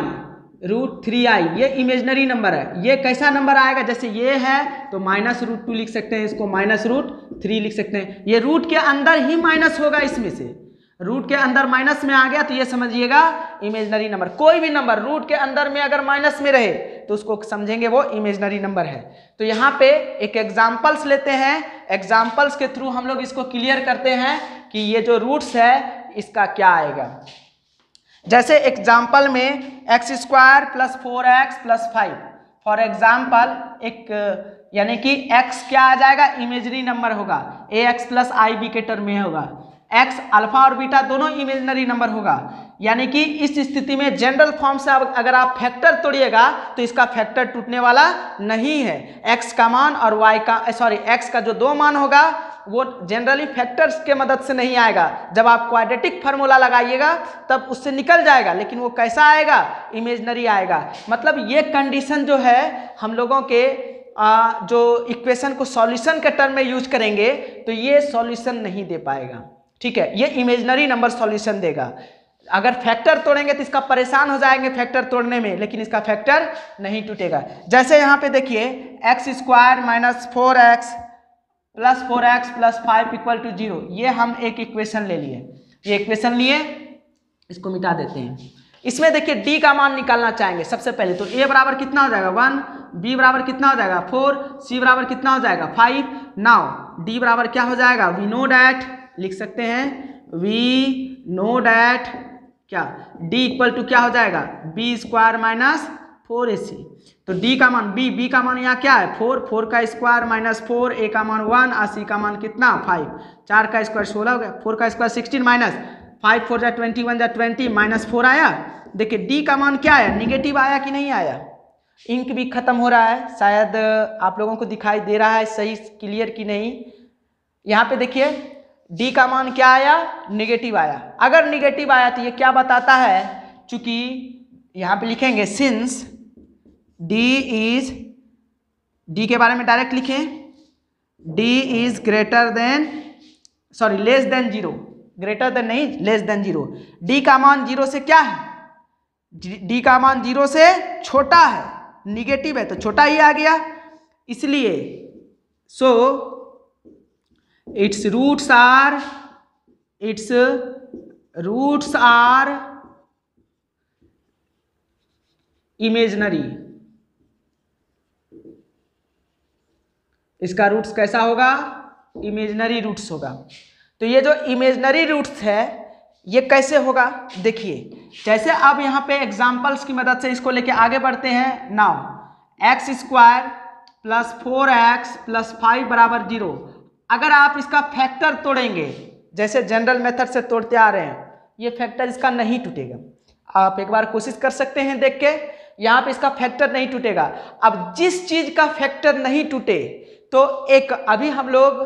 √3i, ये इमेजिनरी नंबर है। ये कैसा नंबर आएगा, जैसे ये है तो -√2 लिख सकते हैं, इसको -√3 लिख सकते हैं। ये रूट के अंदर ही माइनस होगा, इसमें से रूट के अंदर माइनस में आ गया तो ये समझिएगा इमेजिनरी नंबर। कोई भी नंबर रूट के अंदर में अगर माइनस में रहे तो उसको समझेंगे वो इमेजनरी नंबर है। तो यहाँ पे एक एग्जाम्पल्स लेते हैं, एग्जाम्पल्स के थ्रू हम लोग इसको क्लियर करते हैं कि ये जो रूट्स है इसका क्या आएगा। जैसे एग्जाम्पल में x square plus 4x plus 5, for example एक यानी कि x क्या आ जाएगा, इमेजनरी नंबर होगा, ax प्लस आई बी के टर्म में होगा, x अल्फा और बीटा दोनों इमेजनरी नंबर होगा। यानी कि इस स्थिति में जनरल फॉर्म से अगर आप फैक्टर तोड़िएगा तो इसका फैक्टर टूटने वाला नहीं है। x का मान और x का जो दो मान होगा वो जनरली फैक्टर्स के मदद से नहीं आएगा। जब आप क्वाड्रेटिक फार्मूला लगाइएगा तब उससे निकल जाएगा, लेकिन वो कैसा आएगा, इमेजनरी आएगा। मतलब ये कंडीशन जो है हम लोगों के जो इक्वेशन को सॉल्यूशन के टर्म में यूज करेंगे तो ये सॉल्यूशन नहीं दे पाएगा, ठीक है, ये इमेजनरी नंबर सॉल्यूशन देगा। अगर फैक्टर तोड़ेंगे तो इसका परेशान हो जाएंगे फैक्टर तोड़ने में, लेकिन इसका फैक्टर नहीं टूटेगा। जैसे यहाँ पे देखिए x square minus 4x plus 4x plus 5 equal to 0, ये हम एक इक्वेशन ले लिए, ये इक्वेशन लिए, इसको मिटा देते हैं। इसमें देखिए d का मान निकालना चाहेंगे सबसे पहले, तो a बराबर कितना हो जाएगा 1, b बराबर कितना हो जाएगा 4, c बराबर कितना हो जाएगा 5। नाउ d बराबर क्या हो जाएगा, वी नो डैट, लिख सकते हैं वी नो डैट क्या, d इक्वल टू क्या हो जाएगा b स्क्वायर माइनस 4ac। तो d का मान b का मान यहाँ क्या है 4 का स्क्वायर माइनस 4, a का मान 1 और c का मान कितना 5, 4 का स्क्वायर 16 हो गया, 4 का स्क्वायर 16 माइनस 5 4 जा 21 जा 20 माइनस 4 आया। देखिए d का मान क्या आया, निगेटिव आया कि नहीं आया। इंक भी खत्म हो रहा है, शायद आप लोगों को दिखाई दे रहा है सही क्लियर कि नहीं। यहाँ पे देखिए d का मान क्या आया, निगेटिव आया। अगर निगेटिव आया तो ये क्या बताता है, चूंकि यहाँ पे लिखेंगे सिंस d के बारे में डायरेक्ट लिखें, d is greater than less than 0, greater than नहीं लेस देन 0। d का मान 0 से क्या है, d का मान 0 से छोटा है, निगेटिव है तो छोटा ही आ गया, इसलिए so its roots are imaginary. इसका रूट्स कैसा होगा, इमेजनरी रूट्स होगा। तो ये जो इमेजनरी रूट्स है ये कैसे होगा, देखिए जैसे अब यहाँ पे एग्जाम्पल्स की मदद से इसको लेके आगे बढ़ते हैं। Now x square plus 4x plus 5 बराबर 0, अगर आप इसका फैक्टर तोड़ेंगे जैसे जनरल मेथड से तोड़ते आ रहे हैं, ये फैक्टर इसका नहीं टूटेगा। आप एक बार कोशिश कर सकते हैं देख के, यहाँ पे इसका फैक्टर नहीं टूटेगा। अब जिस चीज का फैक्टर नहीं टूटे तो एक अभी हम लोग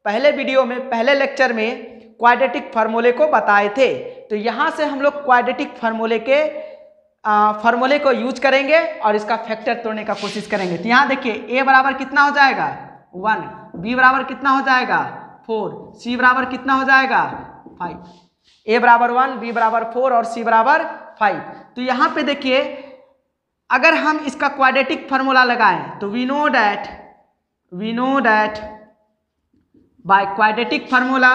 पहले वीडियो में पहले लेक्चर में क्वाड्रेटिक फार्मूले को बताए थे, तो यहाँ से हम लोग क्वाड्रेटिक फार्मूले को यूज करेंगे और इसका फैक्टर तोड़ने का कोशिश करेंगे। तो यहाँ देखिए a बराबर कितना हो जाएगा 1, b बराबर कितना हो जाएगा 4, c बराबर कितना हो जाएगा 5, a बराबर 1, b बराबर 4 और c बराबर 5। तो यहाँ पे देखिए अगर हम इसका क्वाड्रेटिक फार्मूला लगाएं तो we know that by quadratic formula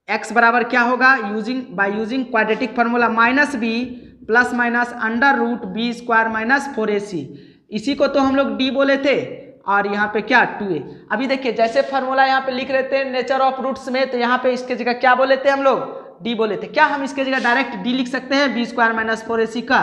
x बराबर क्या होगा, using quadratic formula minus b plus minus under root b square minus 4ac। इसी को तो हम लोग d बोले थे और यहाँ पे क्या 2a। अभी देखिए जैसे फार्मूला यहाँ पे लिख रहे थे नेचर ऑफ रूट्स में, तो यहाँ पे इसके जगह क्या बोले थे हम लोग, d बोले थे। क्या हम इसके जगह डायरेक्ट d लिख सकते हैं b स्क्वायर माइनस 4ac का,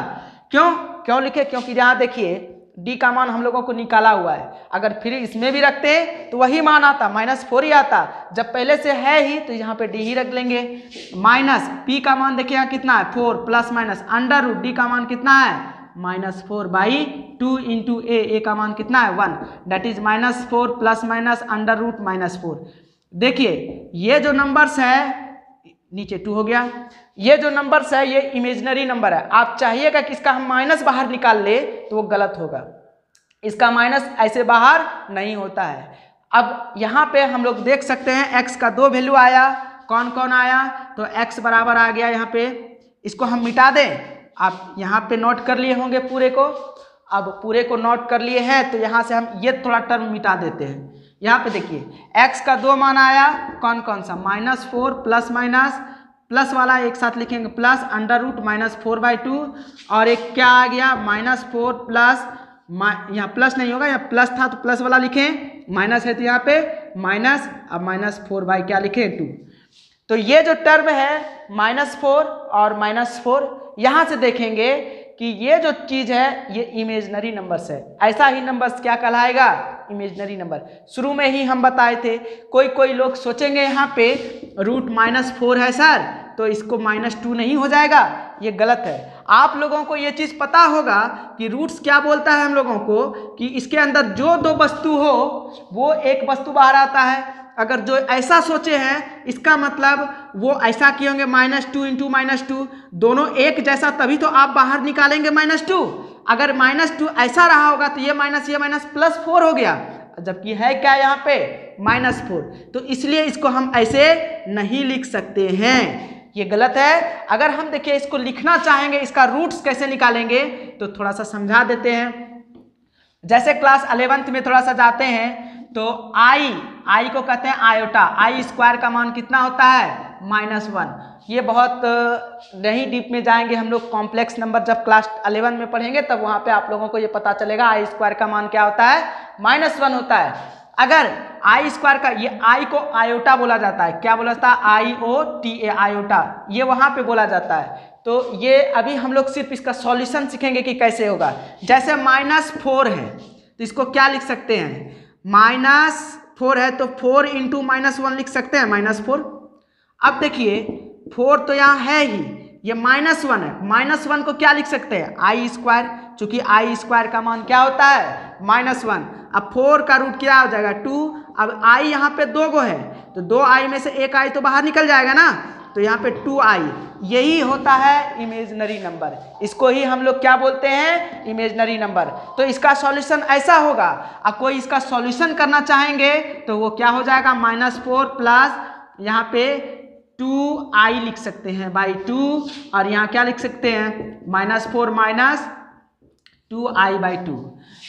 क्यों लिखे, क्योंकि यहाँ देखिए d का मान हम लोगों को निकाला हुआ है, अगर फिर इसमें भी रखते तो वही मान आता -4 ही आता, जब पहले से है ही तो यहाँ पे d ही रख लेंगे। माइनस p का मान देखिए यहाँ कितना है 4 plus minus under root d का मान कितना है -4/2 इंटू a का मान कितना है 1, that is -4 plus minus under root -4। देखिए ये जो नंबर्स है नीचे 2 हो गया, ये जो नंबर्स है ये इमेजिनरी नंबर है। आप चाहिएगा कि इसका हम माइनस बाहर निकाल ले तो वो गलत होगा, इसका माइनस ऐसे बाहर नहीं होता है। अब यहाँ पे हम लोग देख सकते हैं x का 2 वैल्यू आया, कौन कौन आया, तो x बराबर आ गया यहाँ पे, इसको हम मिटा दें। आप यहाँ पे नोट कर लिए होंगे पूरे को, अब पूरे को नोट कर लिए हैं तो यहाँ से हम ये थोड़ा टर्म मिटा देते हैं। यहाँ पे देखिए x का 2 मान आया, कौन कौन सा, -4 प्लस माइनस प्लस वाला एक साथ लिखेंगे, प्लस अंडर रूट -4/2 और एक क्या आ गया -4 प्लस, यहाँ प्लस नहीं होगा, यहाँ प्लस था तो प्लस वाला लिखें, माइनस है तो यहाँ पे माइनस, अब -4 बाई क्या लिखें 2। तो ये जो टर्म है -4 और -4, यहाँ से देखेंगे कि ये जो चीज है ये इमेजनरी नंबर्स है। ऐसा ही नंबर्स क्या कहलाएगा, इमेजनरी नंबर। शुरू में ही हम बताए थे, कोई लोग सोचेंगे यहाँ पे रूट -4 है सर तो इसको -2 नहीं हो जाएगा, ये गलत है। आप लोगों को ये चीज पता होगा कि रूट्स क्या बोलता है हम लोगों को कि इसके अंदर जो दो वस्तु हो वो एक वस्तु बाहर आता है। अगर जो ऐसा सोचे हैं इसका मतलब वो ऐसा किए होंगे -2 इंटू -2, दोनों एक जैसा, तभी तो आप बाहर निकालेंगे -2। अगर -2 ऐसा रहा होगा तो ये माइनस +4 हो गया, जबकि है क्या यहाँ पे -4, तो इसलिए इसको हम ऐसे नहीं लिख सकते हैं, ये गलत है। अगर हम देखिए इसको लिखना चाहेंगे, इसका रूट्स कैसे निकालेंगे तो थोड़ा सा समझा देते हैं। जैसे क्लास 11th में थोड़ा सा जाते हैं तो आई को कहते हैं आयोटा, आई स्क्वायर का मान कितना होता है -1। ये बहुत नहीं डीप में जाएंगे हम लोग, कॉम्प्लेक्स नंबर जब क्लास 11 में पढ़ेंगे तब वहां पे आप लोगों को ये पता चलेगा आई स्क्वायर का मान क्या होता है -1 होता है। अगर आई स्क्वायर का, ये आई को आयोटा बोला जाता है, क्या बोला जाता है IOTA आयोटा, ये वहां पे बोला जाता है। तो ये अभी हम लोग सिर्फ इसका सॉल्यूशन सीखेंगे कि कैसे होगा। जैसे -4 है तो इसको क्या लिख सकते हैं, -4 है तो 4 इंटू -1 लिख सकते हैं -4। अब देखिए 4 तो यहाँ है ही, ये -1 है, -1 को क्या लिख सकते हैं आई स्क्वायर, चूंकि आई स्क्वायर का मान क्या होता है -1। अब 4 का रूट क्या हो जाएगा 2। अब आई यहाँ पे 2 गो है तो 2 आई में से एक आई तो बाहर निकल जाएगा ना, तो यहाँ पे 2 आई, यही होता है इमेजनरी नंबर। इसको ही हम लोग क्या बोलते हैं इमेजनरी नंबर। तो इसका सॉल्यूशन ऐसा होगा, अब कोई इसका सॉल्यूशन करना चाहेंगे तो वो क्या हो जाएगा -4 प्लस यहाँ पे 2i लिख सकते हैं बाई 2, और यहाँ क्या लिख सकते हैं -4 माइनस 2i बाई 2।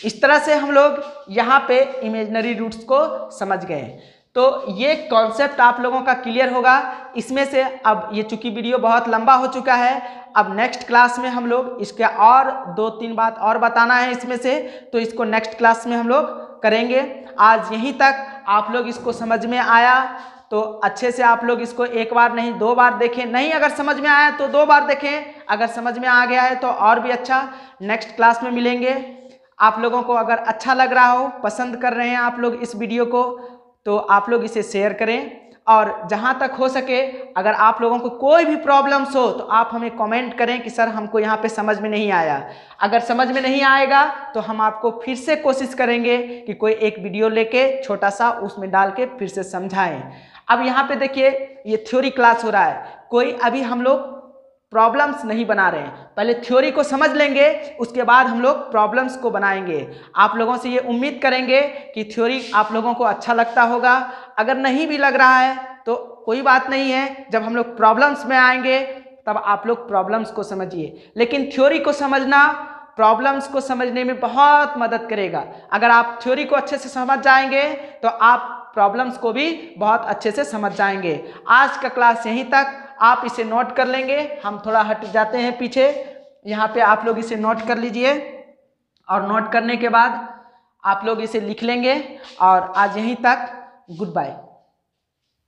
इस तरह से हम लोग यहाँ पे इमेजनरी रूट्स को समझ गए। तो ये कॉन्सेप्ट आप लोगों का क्लियर होगा। इसमें से अब ये चूंकि वीडियो बहुत लंबा हो चुका है, अब नेक्स्ट क्लास में हम लोग इसके और 2-3 बात और बताना है इसमें से, तो इसको नेक्स्ट क्लास में हम लोग करेंगे। आज यहीं तक आप लोग इसको समझ में आया तो अच्छे से आप लोग इसको एक बार नहीं 2 बार देखें, नहीं अगर समझ में आया तो 2 बार देखें, अगर समझ में आ गया है तो और भी अच्छा। नेक्स्ट क्लास में मिलेंगे। आप लोगों को अगर अच्छा लग रहा हो, पसंद कर रहे हैं आप लोग इस वीडियो को, तो आप लोग इसे शेयर करें। और जहां तक हो सके अगर आप लोगों को कोई भी प्रॉब्लम्स हो तो आप हमें कमेंट करें कि सर हमको यहाँ पे समझ में नहीं आया। अगर समझ में नहीं आएगा तो हम आपको फिर से कोशिश करेंगे कि कोई एक वीडियो लेके छोटा सा उसमें डाल के फिर से समझाएं। अब यहाँ पे देखिए ये थ्योरी क्लास हो रहा है, कोई अभी हम लोग प्रॉब्लम्स नहीं बना रहे हैं, पहले थ्योरी को समझ लेंगे उसके बाद हम लोग प्रॉब्लम्स को बनाएंगे। आप लोगों से ये उम्मीद करेंगे कि थ्योरी आप लोगों को अच्छा लगता होगा। अगर नहीं भी लग रहा है तो कोई बात नहीं है, जब हम लोग प्रॉब्लम्स में आएंगे तब आप लोग प्रॉब्लम्स को समझिए। लेकिन थ्योरी को समझना प्रॉब्लम्स को समझने में बहुत मदद करेगा। अगर आप थ्योरी को अच्छे से समझ जाएंगे तो आप प्रॉब्लम्स को भी बहुत अच्छे से समझ जाएंगे। आज का क्लास यहीं तक, आप इसे नोट कर लेंगे। हम थोड़ा हट जाते हैं पीछे, यहाँ पे आप लोग इसे नोट कर लीजिए और नोट करने के बाद आप लोग इसे लिख लेंगे। और आज यहीं तक, गुड बाय।